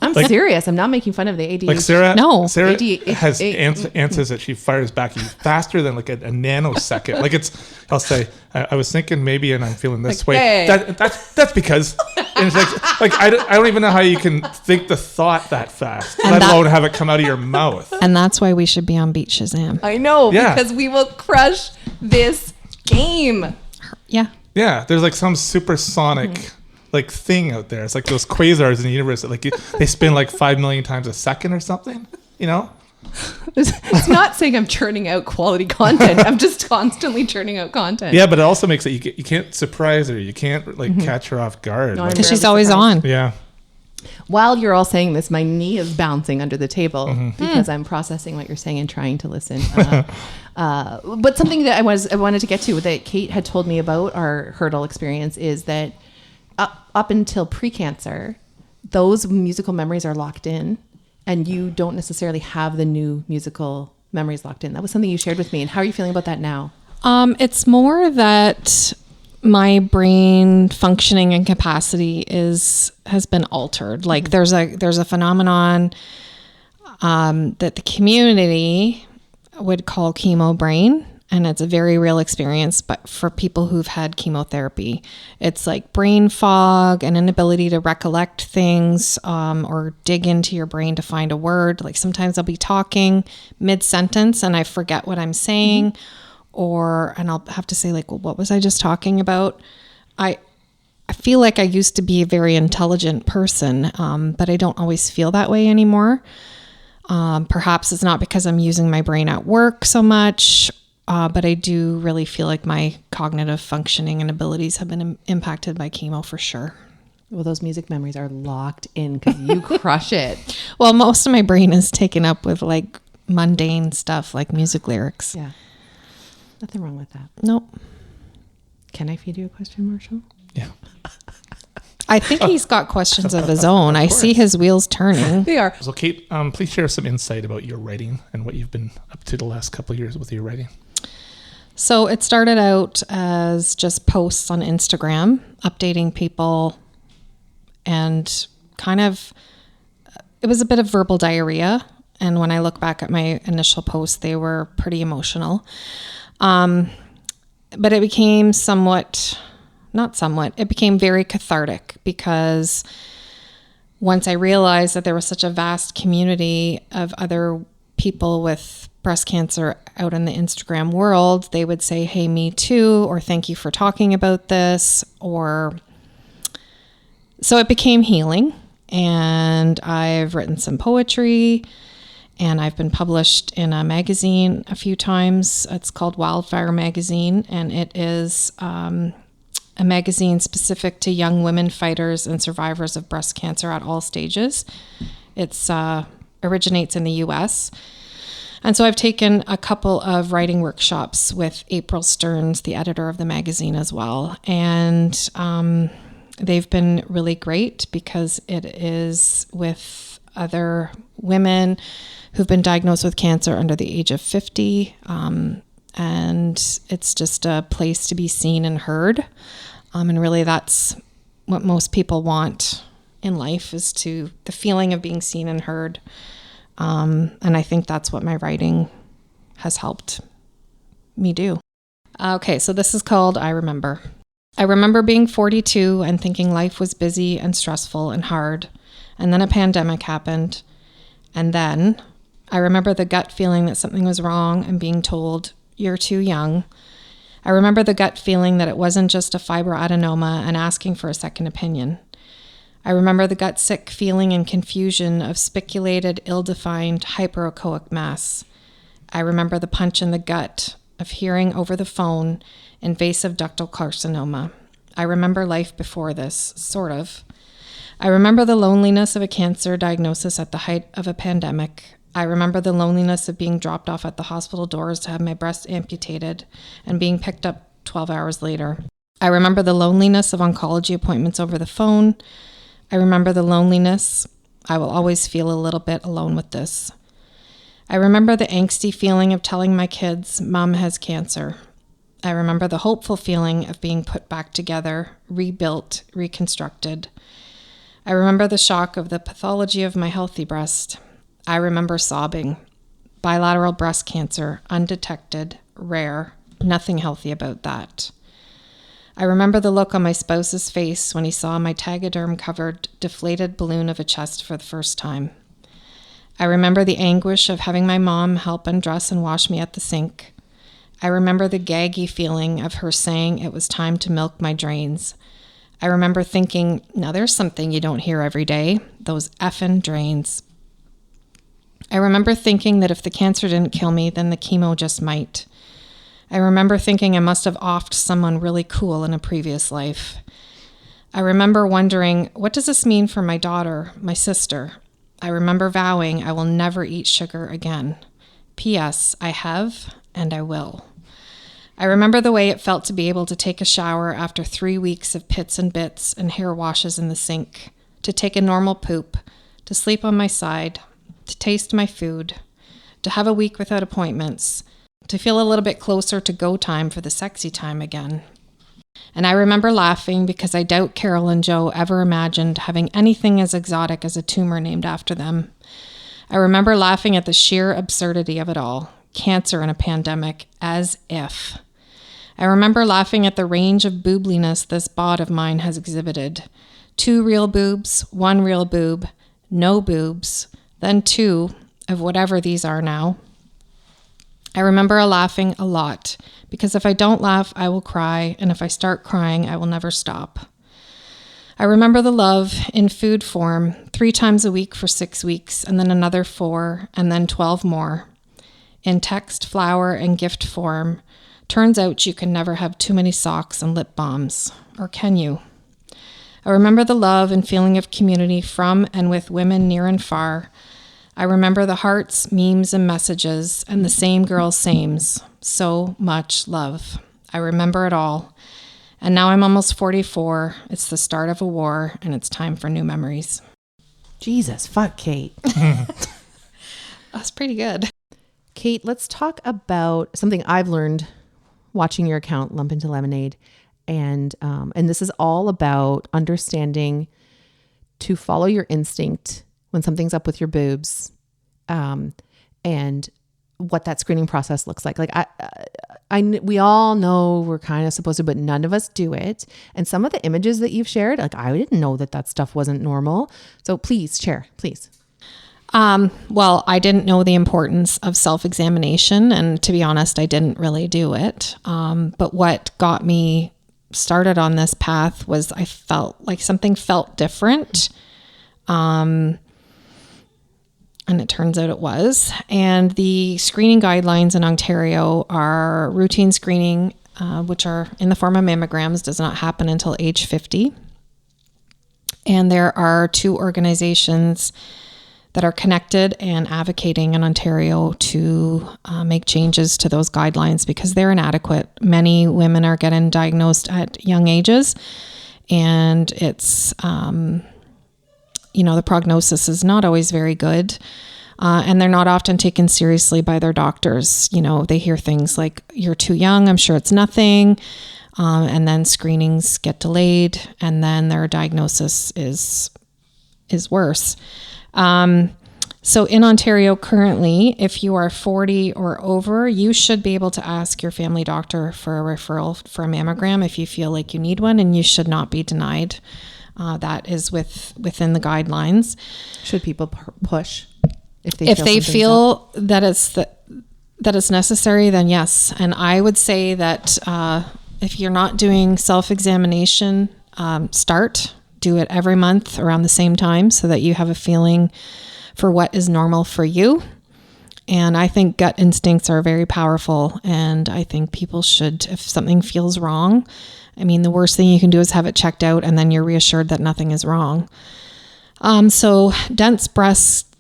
I'm serious. I'm not making fun of the ADHD. Like Sarah, No. Sarah AD- has A- answers that she fires back faster than like a nanosecond. Like I'll say, I was thinking maybe, and I'm feeling this way. hey. That's because, and it's like I don't even know how you can think the thought that fast, And let that- alone have it come out of your mouth. And that's why we should be on Beat Shazam. I know, Yeah. because we will crush this game. Yeah. Yeah, there's like some supersonic like thing out there. It's like those quasars in the universe that they spin like 5 million times a second or something. You know? It's not saying I'm churning out quality content. I'm just constantly churning out content. Yeah, but it also makes it you can't surprise her. You can't like catch her off guard. No, Like, I'm Because she's barely always surprised. on. yeah. While you're all saying this, my knee is bouncing under the table because I'm processing what you're saying and trying to listen. But something that I wanted to get to that Kate had told me about our hurdle experience is that up until pre-cancer, those musical memories are locked in, and you don't necessarily have the new musical memories locked in. That was something you shared with me. And how are you feeling about that now? It's more that my brain functioning and capacity has been altered. Like there's a phenomenon that the community would call chemo brain, and it's a very real experience. But for people who've had chemotherapy, it's like brain fog, an inability to recollect things or dig into your brain to find a word. Like sometimes I'll be talking mid-sentence and I forget what I'm saying. And I'll have to say like, well, what was I just talking about? I feel like I used to be a very intelligent person, but I don't always feel that way anymore. Perhaps it's not because I'm using my brain at work so much, but I do really feel like my cognitive functioning and abilities have been impacted by chemo for sure. Well, those music memories are locked in because you crush it. Well, most of my brain is taken up with like mundane stuff like music lyrics. Yeah. Nothing wrong with that. Nope. Can I feed you a question, Marshall? Yeah. I think he's got questions of his own. I see his wheels turning. They are. So Kate, please share some insight about your writing and what you've been up to the last couple of years with your writing. So it started out as just posts on Instagram, updating people, and kind of, it was a bit of verbal diarrhea. And when I look back at my initial posts, they were pretty emotional. But it became it became very cathartic because once I realized that there was such a vast community of other people with breast cancer out in the Instagram world, they would say, hey, me too, or thank you for talking about this, so it became healing. And I've written some poetry, and I've been published in a magazine a few times. It's called Wildfire Magazine, and it is a magazine specific to young women fighters and survivors of breast cancer at all stages. It's originates in the U.S., and so I've taken a couple of writing workshops with April Stearns, the editor of the magazine, as well. And they've been really great because it is with other women who've been diagnosed with cancer under the age of 50. And it's just a place to be seen and heard. And really that's what most people want in life, is the feeling of being seen and heard. And I think that's what my writing has helped me do. Okay, so this is called I Remember. I remember being 42 and thinking life was busy and stressful and hard. And then a pandemic happened. And then I remember the gut feeling that something was wrong and being told, you're too young. I remember the gut feeling that it wasn't just a fibroadenoma and asking for a second opinion. I remember the gut sick feeling and confusion of spiculated, ill-defined hyperechoic mass. I remember the punch in the gut of hearing over the phone invasive ductal carcinoma. I remember life before this, sort of. I remember the loneliness of a cancer diagnosis at the height of a pandemic. I remember the loneliness of being dropped off at the hospital doors to have my breast amputated and being picked up 12 hours later. I remember the loneliness of oncology appointments over the phone. I remember the loneliness. I will always feel a little bit alone with this. I remember the angsty feeling of telling my kids, Mom has cancer. I remember the hopeful feeling of being put back together, rebuilt, reconstructed. I remember the shock of the pathology of my healthy breast. I remember sobbing. Bilateral breast cancer, undetected, rare, nothing healthy about that. I remember the look on my spouse's face when he saw my Tegaderm-covered, deflated balloon of a chest for the first time. I remember the anguish of having my mom help undress and wash me at the sink. I remember the gaggy feeling of her saying it was time to milk my drains. I remember thinking, now there's something you don't hear every day, those effing drains. I remember thinking that if the cancer didn't kill me, then the chemo just might. I remember thinking I must have offed someone really cool in a previous life. I remember wondering, what does this mean for my daughter, my sister? I remember vowing I will never eat sugar again. P.S. I have, and I will. I remember the way it felt to be able to take a shower after 3 weeks of pits and bits and hair washes in the sink, to take a normal poop, to sleep on my side, to taste my food, to have a week without appointments, to feel a little bit closer to go time for the sexy time again. And I remember laughing because I doubt Carol and Joe ever imagined having anything as exotic as a tumor named after them. I remember laughing at the sheer absurdity of it all. Cancer in a pandemic, as if. I remember laughing at the range of boobliness this bod of mine has exhibited. 2 real boobs, 1 real boob, no boobs, then 2 of whatever these are now. I remember laughing a lot, because if I don't laugh, I will cry, and if I start crying, I will never stop. I remember the love in food form, 3 times a week for 6 weeks, and then another 4, and then 12 more. In text, flower, and gift form. Turns out you can never have too many socks and lip balms. Or can you? I remember the love and feeling of community from and with women near and far. I remember the hearts, memes, and messages, and the same girl sames. So much love. I remember it all. And now I'm almost 44. It's the start of a war, and it's time for new memories. Jesus, fuck, Kate. That's pretty good. Kate, let's talk about something I've learned watching your account, Lump Into Lemonade. And this is all about understanding to follow your instinct when something's up with your boobs, and what that screening process looks like. Like we all know we're kind of supposed to, but none of us do it. And some of the images that you've shared, like I didn't know that stuff wasn't normal. So please share, please. Well, I didn't know the importance of self-examination, and to be honest, I didn't really do it. But what got me started on this path was I felt like something felt different. And it turns out it was. And the screening guidelines in Ontario are routine screening, which are in the form of mammograms, does not happen until age 50. And there are 2 organizations that are connected and advocating in Ontario to make changes to those guidelines because they're inadequate. Many women are getting diagnosed at young ages, and it's, the prognosis is not always very good, and they're not often taken seriously by their doctors. They hear things like, you're too young, I'm sure it's nothing, and then screenings get delayed, and then their diagnosis is worse. So in Ontario currently, if you are 40 or over, you should be able to ask your family doctor for a referral for a mammogram if you feel like you need one, and you should not be denied. That is within the guidelines. Should people push if they feel that it's necessary? Then yes. And I would say that if you're not doing self-examination, do it every month around the same time so that you have a feeling for what is normal for you. And I think gut instincts are very powerful. And I think people should, if something feels wrong, I mean, the worst thing you can do is have it checked out and then you're reassured that nothing is wrong. So Dense Breast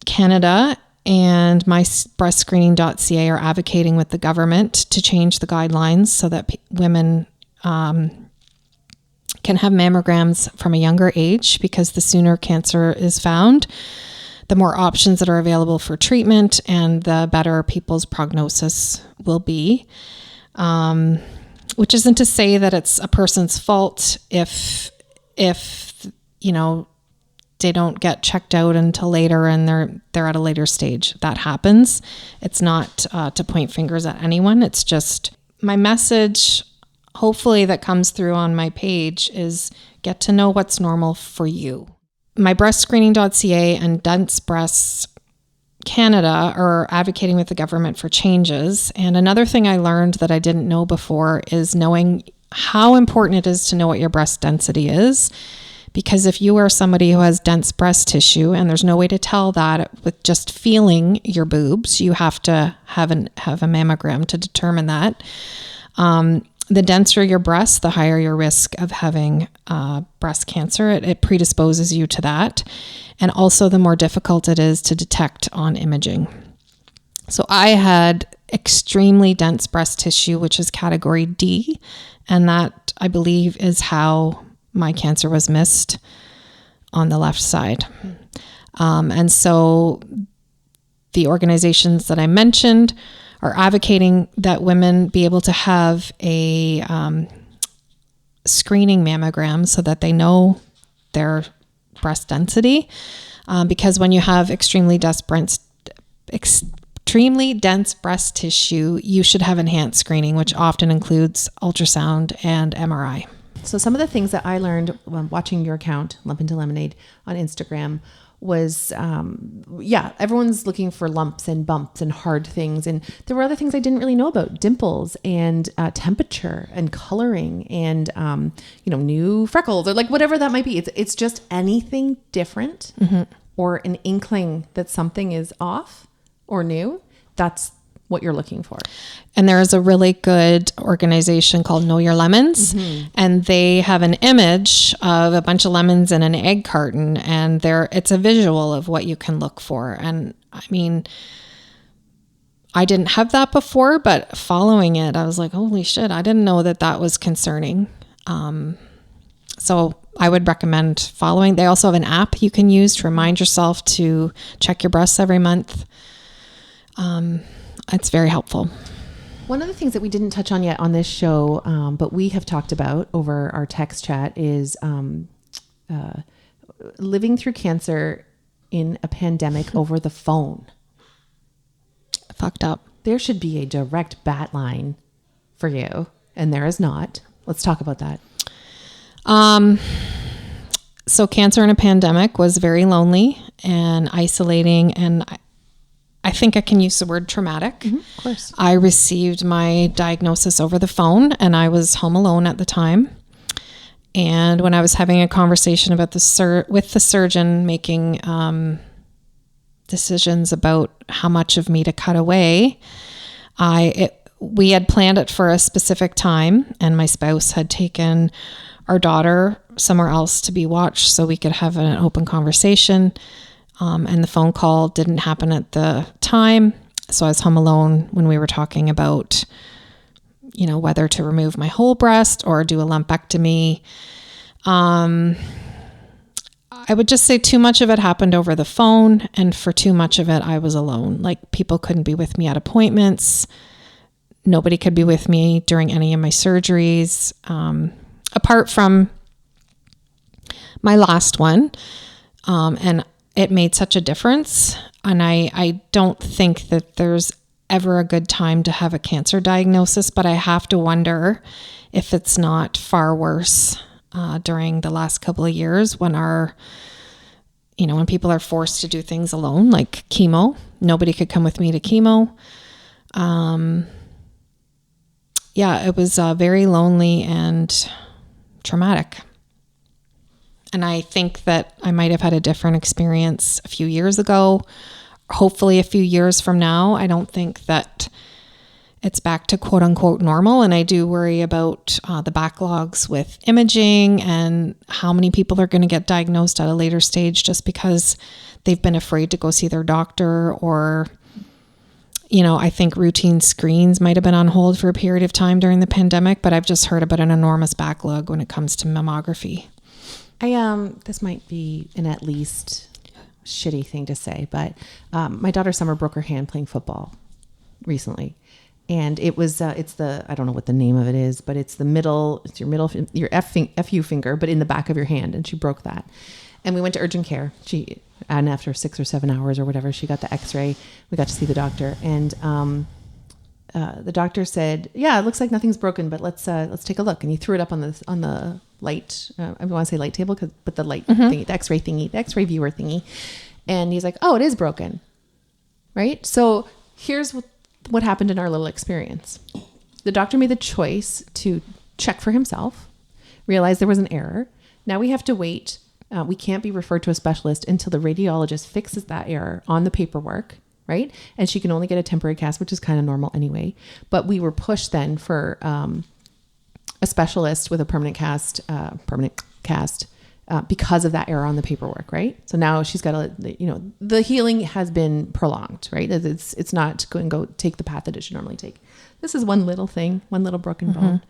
Canada and mybreastscreening.ca are advocating with the government to change the guidelines so that women can have mammograms from a younger age, because the sooner cancer is found, the more options that are available for treatment and the better people's prognosis will be. Which isn't to say that it's a person's fault if they don't get checked out until later and they're at a later stage. That happens. It's not to point fingers at anyone. It's just my message, hopefully, that comes through on my page is get to know what's normal for you. mybreastscreening.ca and Dense Breasts Canada are advocating with the government for changes. And another thing I learned that I didn't know before is knowing how important it is to know what your breast density is. Because if you are somebody who has dense breast tissue and there's no way to tell that with just feeling your boobs, you have to have a mammogram to determine that. The denser your breast, the higher your risk of having breast cancer. It predisposes you to that. And also the more difficult it is to detect on imaging. So I had extremely dense breast tissue, which is category D. And that, I believe, is how my cancer was missed on the left side. And so the organizations that I mentioned are advocating that women be able to have a screening mammogram so that they know their breast density. Because when you have extremely dense breast tissue, you should have enhanced screening, which often includes ultrasound and MRI. So some of the things that I learned when watching your account, Lump Into Lemonade, on Instagram was, everyone's looking for lumps and bumps and hard things. And there were other things I didn't really know about: dimples and temperature and coloring and, new freckles or like whatever that might be. It's just anything different or an inkling that something is off or new. That's what you're looking for. And there is a really good organization called Know Your Lemons, and they have an image of a bunch of lemons in an egg carton, and it's a visual of what you can look for. And I mean, I didn't have that before, but following it, I was like, holy shit, I didn't know that was concerning. So I would recommend following. They also have an app you can use to remind yourself to check your breasts every month. It's very helpful. One of the things that we didn't touch on yet on this show, but we have talked about over our text chat, is living through cancer in a pandemic over the phone. Fucked up. There should be a direct bat line for you, and there is not. Let's talk about that. So cancer in a pandemic was very lonely and isolating, and I think I can use the word traumatic. Of course. I received my diagnosis over the phone, and I was home alone at the time. And when I was having a conversation about with the surgeon making decisions about how much of me to cut away, we had planned it for a specific time, and my spouse had taken our daughter somewhere else to be watched so we could have an open conversation. And the phone call didn't happen at the time. So I was home alone when we were talking about, whether to remove my whole breast or do a lumpectomy. I would just say too much of it happened over the phone. And for too much of it, I was alone. Like, people couldn't be with me at appointments. Nobody could be with me during any of my surgeries. Apart from my last one. And it made such a difference. And I don't think that there's ever a good time to have a cancer diagnosis, but I have to wonder if it's not far worse during the last couple of years when when people are forced to do things alone, like chemo. Nobody could come with me to chemo. It was very lonely and traumatic. And I think that I might have had a different experience a few years ago, hopefully a few years from now, I don't think that it's back to quote unquote normal. And I do worry about the backlogs with imaging and how many people are going to get diagnosed at a later stage just because they've been afraid to go see their doctor, or, you know, I think routine screens might have been on hold for a period of time during the pandemic, but I've just heard about an enormous backlog when it comes to mammography. This might be an at least shitty thing to say, but my daughter Summer broke her hand playing football recently. And it was, it's the, I don't know what the name of it is, but it's your FU finger, but in the back of your hand. And she broke that. And we went to urgent care. And after 6 or 7 hours or whatever, she got the x-ray. We got to see the doctor. And the doctor said, yeah, it looks like nothing's broken, but let's take a look. And he threw it up on the light, I want to say light table, but the light thingy, the x-ray thingy, the x-ray viewer thingy. And he's like, oh, it is broken. Right? So here's what happened in our little experience. The doctor made the choice to check for himself, realized there was an error. Now we have to wait. We can't be referred to a specialist until the radiologist fixes that error on the paperwork, right? And she can only get a temporary cast, which is kind of normal anyway. But we were pushed then for a specialist with a permanent cast, because of that error on the paperwork, right? So now she's got the healing has been prolonged, right? It's not going to go take the path that it should normally take. This is one little thing, one little broken bone,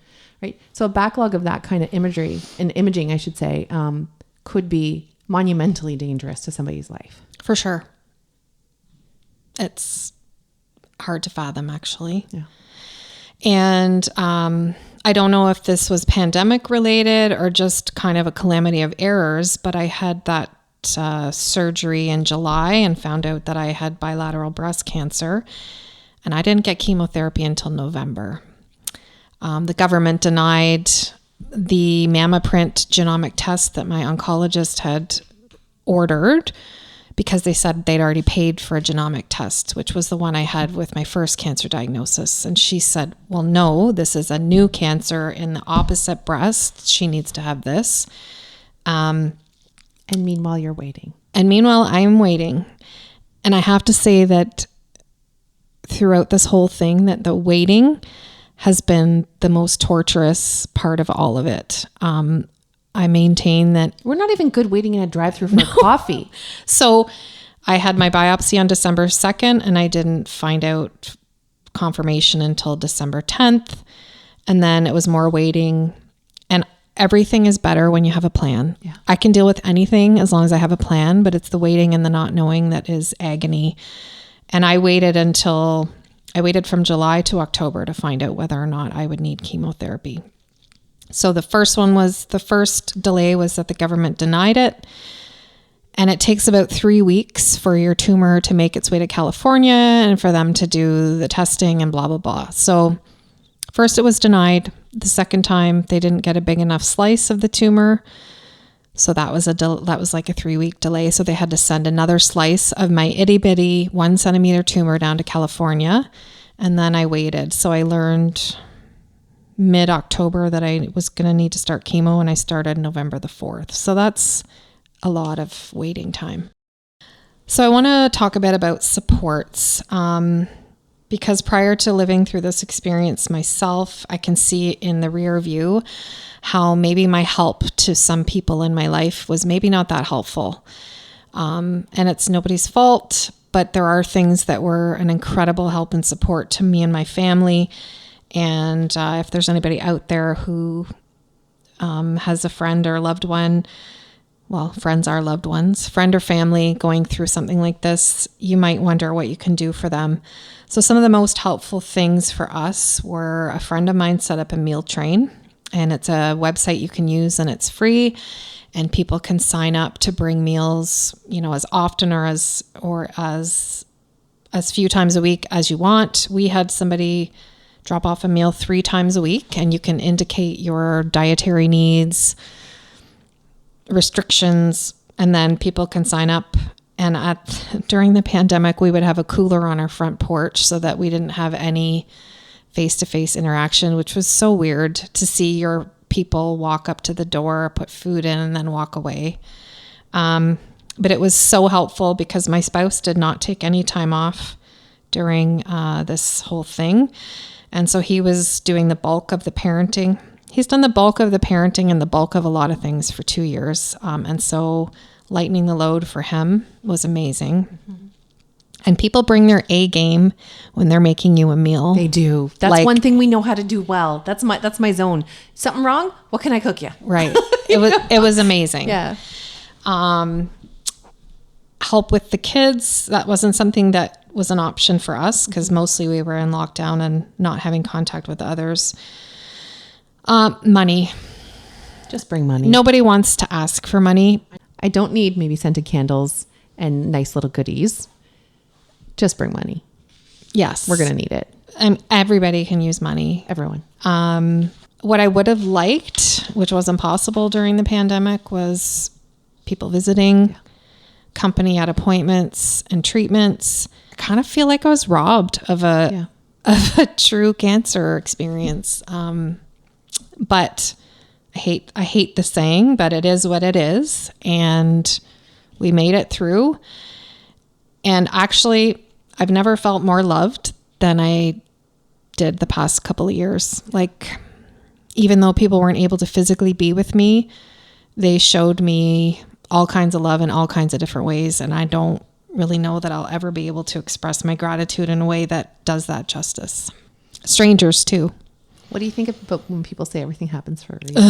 right? So a backlog of that kind of imaging, I should say, could be monumentally dangerous to somebody's life. For sure. It's hard to fathom, actually. Yeah. And I don't know if this was pandemic related or just kind of a calamity of errors, but I had that surgery in July and found out that I had bilateral breast cancer, and I didn't get chemotherapy until November. The government denied the MammaPrint genomic test that my oncologist had ordered because they said they'd already paid for a genomic test, which was the one I had with my first cancer diagnosis. And she said, well, no, this is a new cancer in the opposite breast. She needs to have this. And meanwhile, you're waiting. And meanwhile, I'm waiting. And I have to say that throughout this whole thing, that the waiting has been the most torturous part of all of it. I maintain that we're not even good waiting in a drive-thru for coffee. So I had my biopsy on December 2nd and I didn't find out confirmation until December 10th. And then it was more waiting, and everything is better when you have a plan. Yeah. I can deal with anything as long as I have a plan, but it's the waiting and the not knowing that is agony. And I waited from July to October to find out whether or not I would need chemotherapy. So the first delay was that the government denied it. And it takes about 3 weeks for your tumor to make its way to California and for them to do the testing and blah, blah, blah. So first it was denied. The second time they didn't get a big enough slice of the tumor. So that was like a 3-week delay. So they had to send another slice of my itty bitty 1 centimeter tumor down to California. And then I waited. So I learned mid-October that I was going to need to start chemo, and I started November the 4th. So that's a lot of waiting time. So I want to talk a bit about supports, because prior to living through this experience myself, I can see in the rear view how maybe my help to some people in my life was maybe not that helpful. And it's nobody's fault, but there are things that were an incredible help and support to me and my family. And if there's anybody out there who has a friend or loved one, well, friends are loved ones, friend or family going through something like this, you might wonder what you can do for them. So some of the most helpful things for us were a friend of mine set up a meal train, and it's a website you can use and it's free, and people can sign up to bring meals, as often or as few times a week as you want. We had somebody drop off a meal 3 times a week, and you can indicate your dietary needs, restrictions, and then people can sign up. And during the pandemic, we would have a cooler on our front porch so that we didn't have any face-to-face interaction, which was so weird to see your people walk up to the door, put food in, and then walk away. But it was so helpful because my spouse did not take any time off during this whole thing. And so he was doing the bulk of the parenting. He's done the bulk of the parenting and the bulk of a lot of things for 2 years. And so lightening the load for him was amazing. Mm-hmm. And people bring their A game when they're making you a meal. They do. That's one thing we know how to do well. That's my zone. Something wrong? What can I cook you? Right. It was amazing. Yeah. Help with the kids. That wasn't something that was an option for us because mostly we were in lockdown and not having contact with others. Money. Just bring money. Nobody wants to ask for money. I don't need maybe scented candles and nice little goodies. Just bring money. Yes. We're going to need it. And everybody can use money. Everyone. What I would have liked, which wasn't possible during the pandemic, was people visiting, company at appointments and treatments. I kind of feel like I was robbed of a true cancer experience. But I hate the saying, but it is what it is. And we made it through. And actually, I've never felt more loved than I did the past couple of years. Like, even though people weren't able to physically be with me, they showed me all kinds of love in all kinds of different ways. And I don't really know that I'll ever be able to express my gratitude in a way that does that justice. Strangers too. What do you think about when people say everything happens for a reason?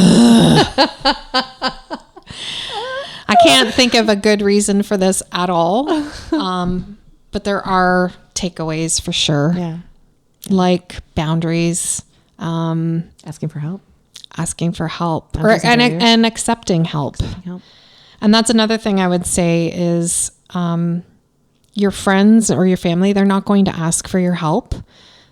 I can't think of a good reason for this at all. But there are takeaways for sure. Yeah. Like boundaries. Asking for help. And accepting help. And that's another thing I would say is your friends or your family, they're not going to ask for your help.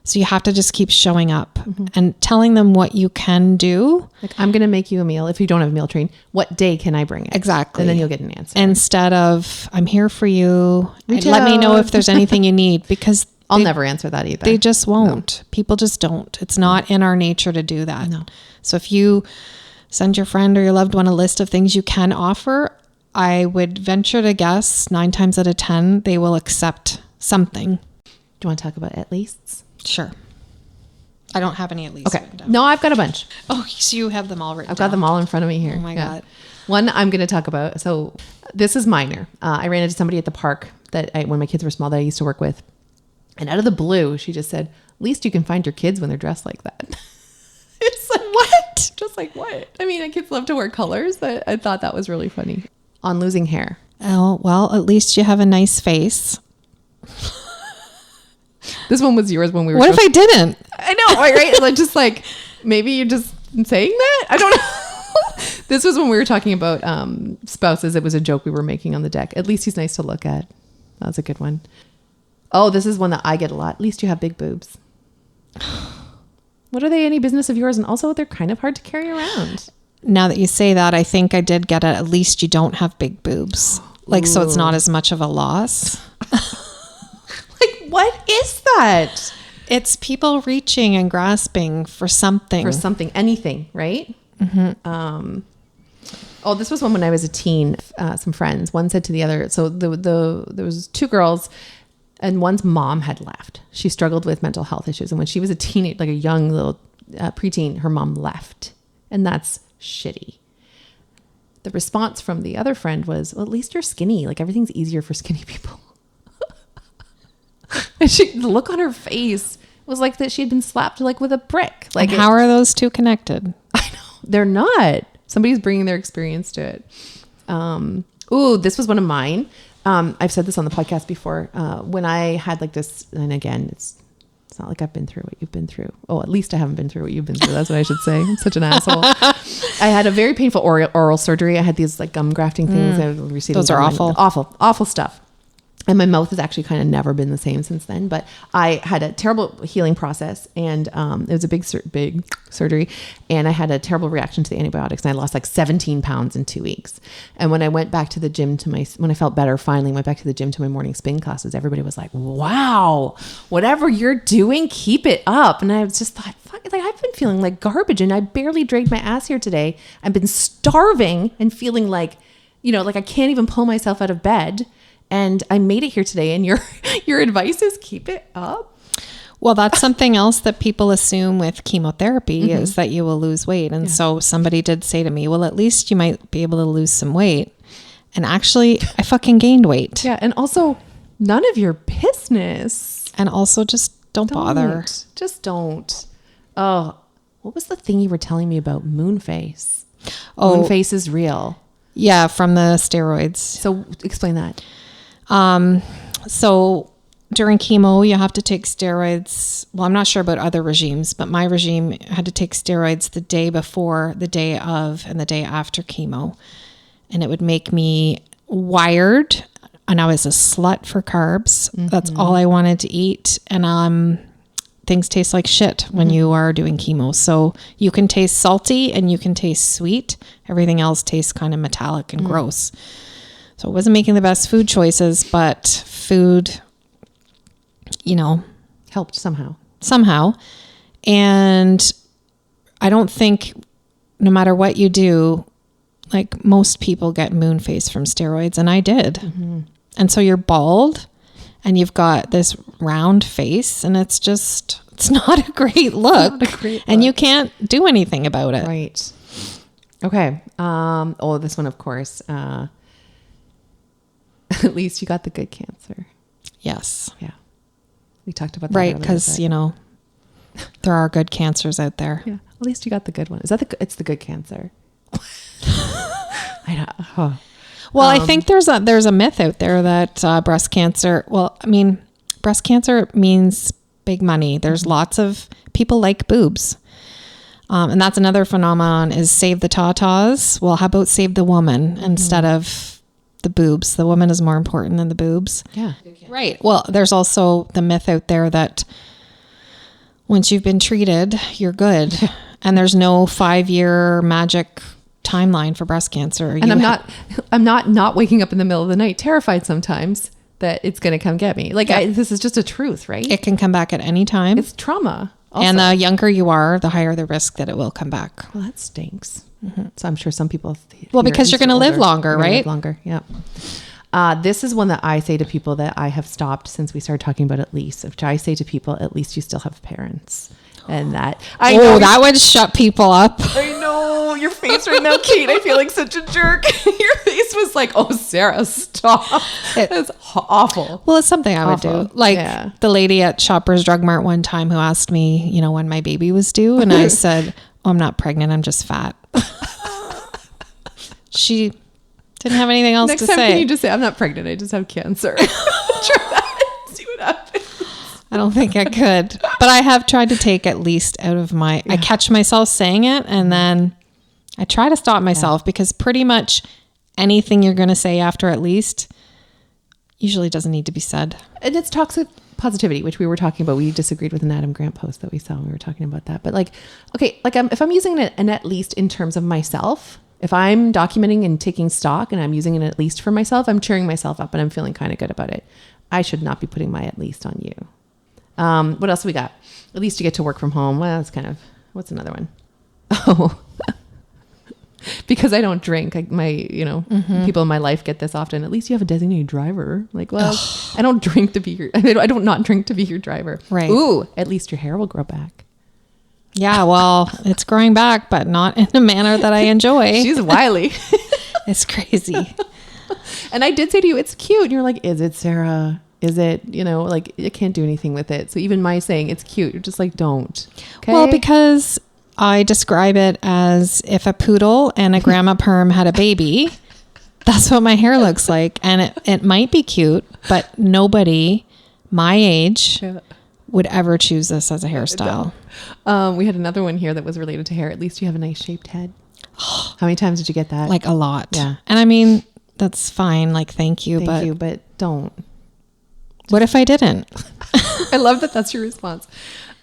So you have to just keep showing up and telling them what you can do. Like, I'm going to make you a meal. If you don't have a meal train, what day can I bring it? Exactly. And then you'll get an answer. Instead of, I'm here for you. Let me know if there's anything you need, because I'll never answer that either. They just won't. No. People just don't. It's not in our nature to do that. No. So if you send your friend or your loved one a list of things you can offer, I would venture to guess 9 times out of 10, they will accept something. Do you want to talk about at leasts? Sure. I don't have any at least. Okay. No, I've got a bunch. Oh, so you have them all written I've got them all in front of me here. Oh my God. One I'm going to talk about. So this is minor. I ran into somebody at the park when my kids were small that I used to work with. And out of the blue, she just said, at least you can find your kids when they're dressed like that. It's like, what? Just like, what? I mean, kids love to wear colors, but I thought that was really funny. On losing hair. Oh, well, at least you have a nice face. This one was yours when we were. What if I didn't? I know, right? Like, just like, maybe you're just saying that? I don't know. This was when we were talking about spouses. It was a joke we were making on the deck. At least he's nice to look at. That was a good one. Oh, this is one that I get a lot. At least you have big boobs. What are they any business of yours? And also, they're kind of hard to carry around. Now that you say that, I think I did get it. At least you don't have big boobs. Like, so it's not as much of a loss. Like, what is that? It's people reaching and grasping for something. For something, anything, right? Mm-hmm. Oh, this was one when I was a teen. Some friends, one said to the other, so there was 2 girls, and one's mom had left. She struggled with mental health issues. And when she was a teenage, like a young little preteen, her mom left. And that's shitty. The response from the other friend was, well, at least you're skinny. Like, everything's easier for skinny people. And the look on her face was like that she had been slapped like with a brick. Like, and how are those 2 connected? I know. They're not. Somebody's bringing their experience to it. This was one of mine. I've said this on the podcast before. When I had like this, and again, it's not like I've been through what you've been through. Oh, at least I haven't been through what you've been through. That's what I should say. I'm such an asshole. I had a very painful oral surgery. I had these like gum grafting things. I was receiving those are awful. Awful stuff. And my mouth has actually kind of never been the same since then. But I had a terrible healing process, and it was a big surgery. And I had a terrible reaction to the antibiotics, and I lost like 17 pounds in 2 weeks. And when I went back to the gym when I felt better, finally went back to the gym to my morning spin classes, everybody was like, wow, whatever you're doing, keep it up. And I was just thought, fuck, like, I've been feeling like garbage, and I barely dragged my ass here today. I've been starving and feeling like like I can't even pull myself out of bed, and I made it here today. And your advice is keep it up. Well, that's something else that people assume with chemotherapy is that you will lose weight. And so somebody did say to me, well, at least you might be able to lose some weight. And actually, I fucking gained weight. Yeah. And also, none of your business. And also, just don't bother. Just don't. Oh, what was the thing you were telling me about Moonface? Moonface is real. Yeah, from the steroids. So explain that. So during chemo, you have to take steroids. Well, I'm not sure about other regimes, but my regime had to take steroids the day before, the day of, and the day after chemo. And it would make me wired. And I was a slut for carbs. That's all I wanted to eat. And things taste like shit when you are doing chemo. So you can taste salty and you can taste sweet. Everything else tastes kind of metallic and gross. So I wasn't making the best food choices, but food, Helped somehow. And I don't think no matter what you do, like most people get moon face from steroids, and I did. And so you're bald and you've got this round face, and it's not a great look. And you can't do anything about it. Right. Okay. This one, of course. At least you got the good cancer. Yes. Yeah. We talked about that Right. earlier, Because, there are good cancers out there. Yeah. At least you got the good one. Is that it's the good cancer? I know. Huh. Well, I think there's a myth out there that breast cancer, breast cancer means big money. There's lots of people like boobs. And that's another phenomenon is save the tatas. Well, how about save the woman instead of the boobs? The woman is more important than the boobs. Yeah. Right. Well, there's also the myth out there that once you've been treated, you're good. And there's no 5-year magic timeline for breast cancer. And I'm not waking up in the middle of the night terrified sometimes that it's going to come get me. This is just a truth, right? It can come back at any time. It's trauma. Also. And the younger you are, the higher the risk that it will come back. Well, that stinks. So I'm sure some people. Well, because you're going to live longer, right? Live longer. Yeah. This is one that I say to people that I have stopped since we started talking about at least, which I say to people, at least you still have parents. And that that would shut people up. I know your face right now, Kate. I feel like such a jerk. Your face was like, "Oh, Sarah, stop." It's awful. Well, it's something I would do. Like the lady at Shoppers Drug Mart one time who asked me, when my baby was due, and I said, "Oh, I'm not pregnant. I'm just fat." She didn't have anything else Next to time, say. can you just say, "I'm not pregnant. I just have cancer." Try that. See what happens. I don't think I could, but I have tried to take at least out of my, I catch myself saying it and then I try to stop myself because pretty much anything you're going to say after at least usually doesn't need to be said. And it's toxic positivity, which we were talking about. We disagreed with an Adam Grant post that we saw when we were talking about that. But if I'm using an at least in terms of myself, if I'm documenting and taking stock and I'm using an at least for myself, I'm cheering myself up and I'm feeling kind of good about it. I should not be putting my at least on you. What else we got? At least you get to work from home. Well, that's what's another one? Oh, because I don't drink. People in my life get this often. At least you have a designated driver. I don't drink to be I don't not drink to be your driver. Right. Ooh, at least your hair will grow back. Yeah, well, it's growing back, but not in a manner that I enjoy. She's wily. It's crazy. And I did say to you, it's cute. And you're like, is it, Sarah? Is it, you can't do anything with it. So even my saying it's cute, you're just like, don't. Okay? Well, because I describe it as if a poodle and a grandma perm had a baby, that's what my hair looks like. And it might be cute, but nobody my age would ever choose this as a hairstyle. No. We had another one here that was related to hair. At least you have a nice shaped head. How many times did you get that? Like a lot. Yeah. And that's fine. Thank you, but don't. What if I didn't? I love that that's your response.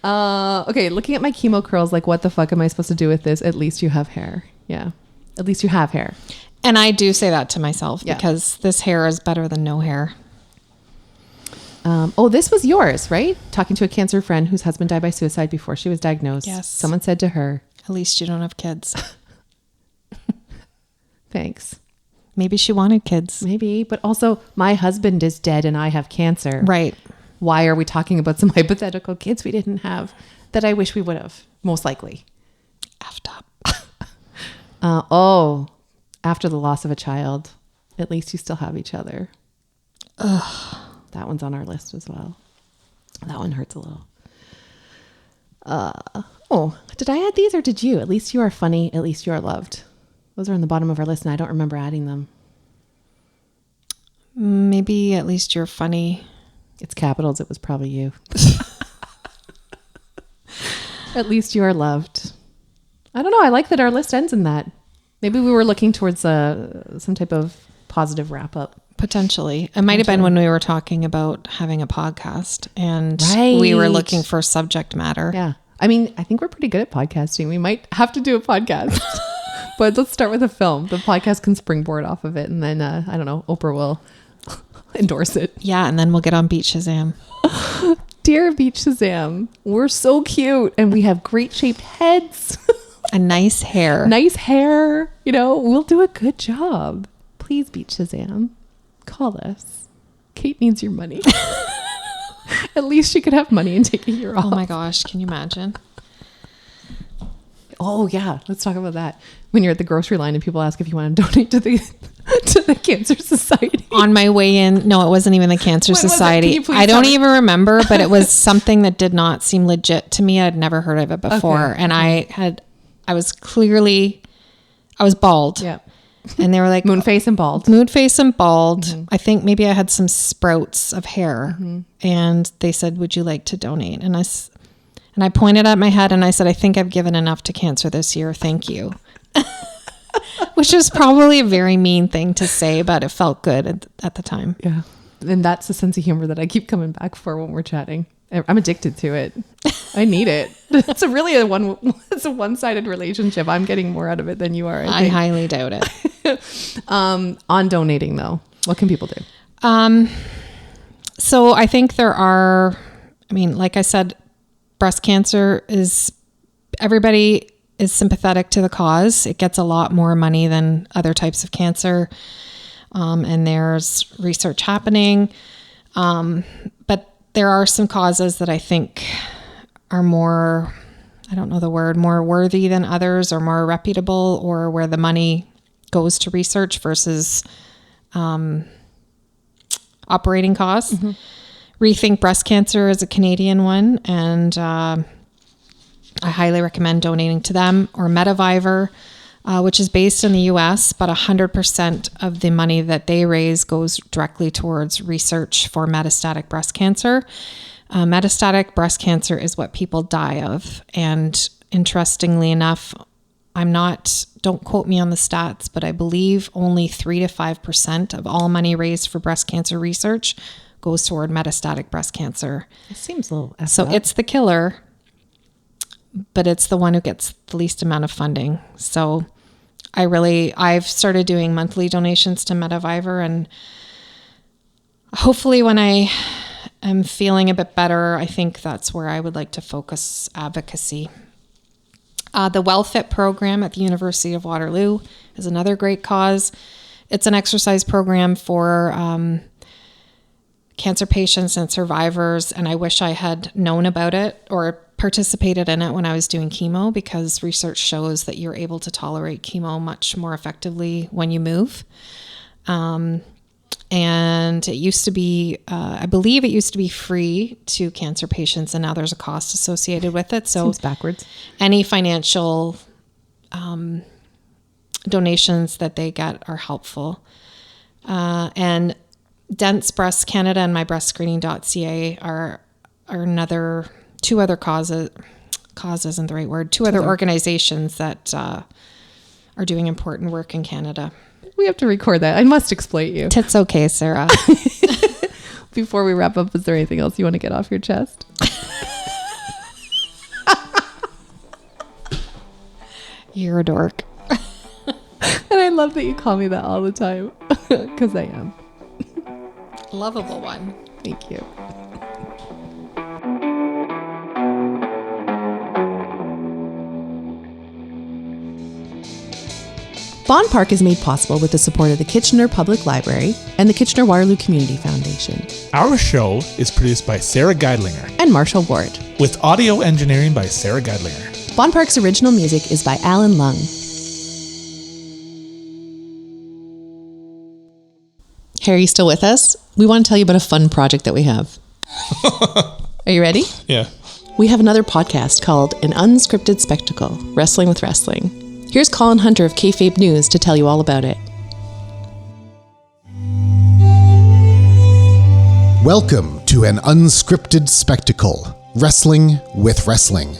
Okay, looking at my chemo curls, what the fuck am I supposed to do with this? At least you have hair. Yeah. At least you have hair. And I do say that to myself because this hair is better than no hair. This was yours, right? Talking to a cancer friend whose husband died by suicide before she was diagnosed. Yes. Someone said to her, "At least you don't have kids." Thanks. Maybe she wanted kids. Maybe, but also my husband is dead and I have cancer. Right. Why are we talking about some hypothetical kids we didn't have that I wish we would have? Most likely. Effed up. After the loss of a child, at least you still have each other. Ugh. That one's on our list as well. That one hurts a little. Did I add these or did you? At least you are funny. At least you are loved. Those are on the bottom of our list and I don't remember adding them. Maybe at least you're funny. It's capitals. It was probably you. At least you are loved. I don't know. I like that our list ends in that. Maybe we were looking towards some type of positive wrap up. Potentially. It might have been when we were talking about having a podcast and Right. we were looking for subject matter. Yeah. I mean, I think we're pretty good at podcasting. We might have to do a podcast, but let's start with a film. The podcast can springboard off of it. And then, I don't know, Oprah will endorse it. Yeah. And then we'll get on Beach Shazam. Dear Beach Shazam, we're so cute and we have great shaped heads. And nice hair. Nice hair. You know, we'll do a good job. Please, Beach Shazam, call us. Kate needs your money. At least she could have money and take a year off. Oh my gosh. Can you imagine? Oh yeah. Let's talk about that. When you're at the grocery line and people ask if you want to donate to the Cancer Society. On my way in, no, it wasn't even the Cancer What was it? Society. Can you please I don't tell me? even remember, but it was something that did not seem legit to me. I'd never heard of it before. Okay. And I was bald. Yeah. And they were like, Moon face and bald. moon face and bald. I think maybe I had some sprouts of hair. And they said, would you like to donate? And I pointed at my head and I said, I think I've given enough to cancer this year. Thank you. Which is probably a very mean thing to say, but it felt good at the time. Yeah. And that's the sense of humor that I keep coming back for when we're chatting. I'm addicted to it. I need it. It's a one-sided relationship. I'm getting more out of it than you are. I highly doubt it. On donating though, what can people do? So I think like I said, breast cancer everybody is sympathetic to the cause. It gets a lot more money than other types of cancer. And there's research happening. But there are some causes that I think are more, I don't know the word, more worthy than others or more reputable, or where the money goes to research versus operating costs. Mm-hmm. Rethink Breast Cancer is a Canadian one, and I highly recommend donating to them, or Medivivor, which is based in the US, but 100% of the money that they raise goes directly towards research for metastatic breast cancer. Metastatic breast cancer is what people die of. And interestingly enough, don't quote me on the stats, but I believe only 3 to 5% of all money raised for breast cancer research goes toward metastatic breast cancer. It seems a little It's the killer, but it's the one who gets the least amount of funding. So I've started doing monthly donations to Medivivor, and hopefully when I am feeling a bit better, I think that's where I would like to focus advocacy. The WellFit program at the University of Waterloo is another great cause. It's an exercise program for cancer patients and survivors, and I wish I had known about it or participated in it when I was doing chemo, because research shows that you're able to tolerate chemo much more effectively when you move. And it used to be, I believe it used to be free to cancer patients, and now there's a cost associated with it. So seems backwards. Any financial donations that they get are helpful. And Dense Breast Canada and mybreastscreening.ca are two other causes isn't the right word, two other organizations that are doing important work in Canada. We have to record that. I must exploit you. It's okay, Sarah. Before we wrap up, is there anything else you want to get off your chest? You're a dork. And I love that you call me that all the time, because I am. Lovable one. Thank you. Bonn Park is made possible with the support of the Kitchener Public Library and the Kitchener-Waterloo Community Foundation. Our show is produced by Sarah Geidlinger, And Marshall Ward. with audio engineering by Sarah Geidlinger. Bonn Park's original music is by Alan Lung. Harry, you still with us? We want to tell you about a fun project that we have. Are you ready? Yeah. We have another podcast called An Unscripted Spectacle, Wrestling with Wrestling. Here's Colin Hunter of Kayfabe News to tell you all about it. Welcome to An Unscripted Spectacle, Wrestling with Wrestling.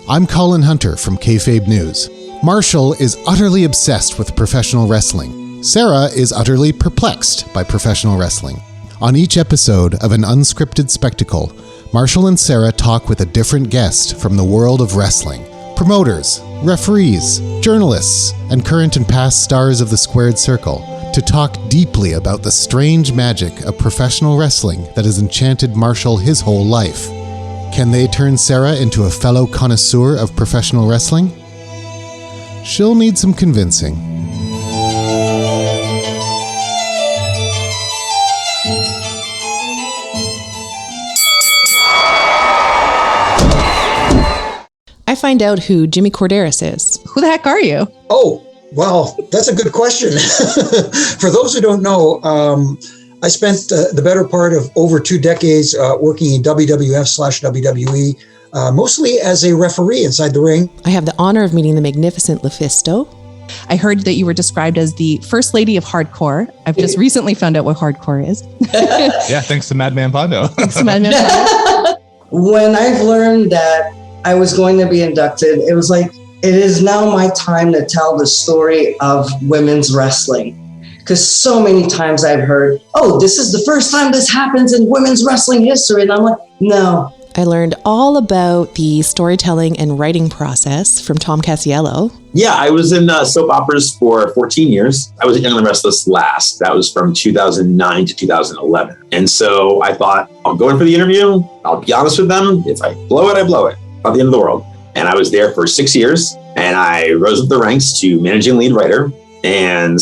I'm Colin Hunter from Kayfabe News. Marshall is utterly obsessed with professional wrestling. Sara is utterly perplexed by professional wrestling. On each episode of An Unscripted Spectacle, Marshall and Sara talk with a different guest from the world of wrestling. Promoters, referees, journalists, and current and past stars of the Squared Circle to talk deeply about the strange magic of professional wrestling that has enchanted Marshall his whole life. Can they turn Sara into a fellow connoisseur of professional wrestling? She'll need some convincing. I find out who Jimmy Corderas is. Who the heck are you? Oh, well, that's a good question. For those who don't know, I spent the better part of over 2 decades working in WWF/WWE, mostly as a referee inside the ring. I have the honor of meeting the magnificent LuFisto. I heard that you were described as the first lady of hardcore. I've just recently found out what hardcore is. Yeah, thanks to Madman Pondo. When I've learned that I was going to be inducted, it was like, it is now my time to tell the story of women's wrestling. Because so many times I've heard, oh, this is the first time this happens in women's wrestling history. And I'm like, no. I learned all about the storytelling and writing process from Tom Casiello. Yeah, I was in soap operas for 14 years. I was at Young and the Restless last. That was from 2009 to 2011. And so I thought, I'll go in for the interview. I'll be honest with them. If I blow it, I blow it. Not the end of the world. And I was there for 6 years. And I rose up the ranks to managing lead writer. And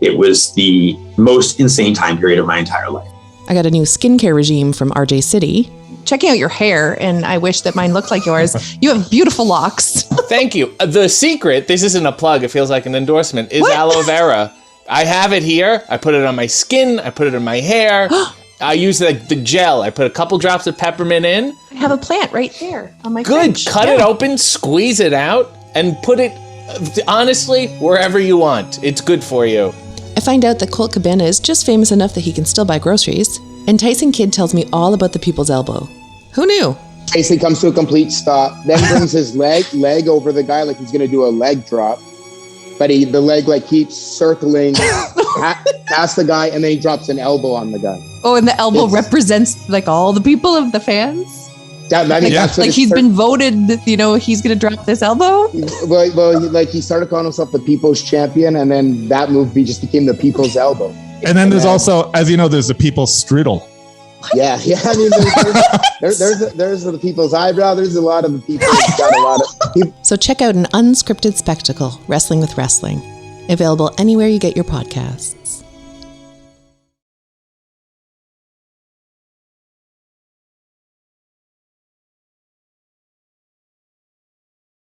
it was the most insane time period of my entire life. I got a new skincare regime from RJ City. Checking out your hair, and I wish that mine looked like yours. You have beautiful locks. Thank you. The secret, this isn't a plug, it feels like an endorsement, is aloe vera. I have it here. I put it on my skin. I put it in my hair. I use the gel. I put a couple drops of peppermint in. I have a plant right there on my Good. fridge. Cut it open, squeeze it out, and put it, honestly, wherever you want. It's good for you. I find out that Colt Cabana is just famous enough that he can still buy groceries. And Tyson Kidd tells me all about the people's elbow. Who knew? Tyson comes to a complete stop, then brings his leg over the guy like he's going to do a leg drop. But the leg keeps circling past the guy, and then he drops an elbow on the guy. Oh, and the elbow represents all the people of the fans? He's been voted, he's going to drop this elbow? Well, he started calling himself the people's champion, and then that move just became the people's elbow. And then there's also, as you know, there's the people's strudel. What? Yeah. I mean, there's the people's eyebrow. There's a lot of people. Got a lot of people. So check out An Unscripted Spectacle, Wrestling with Wrestling. Available anywhere you get your podcasts.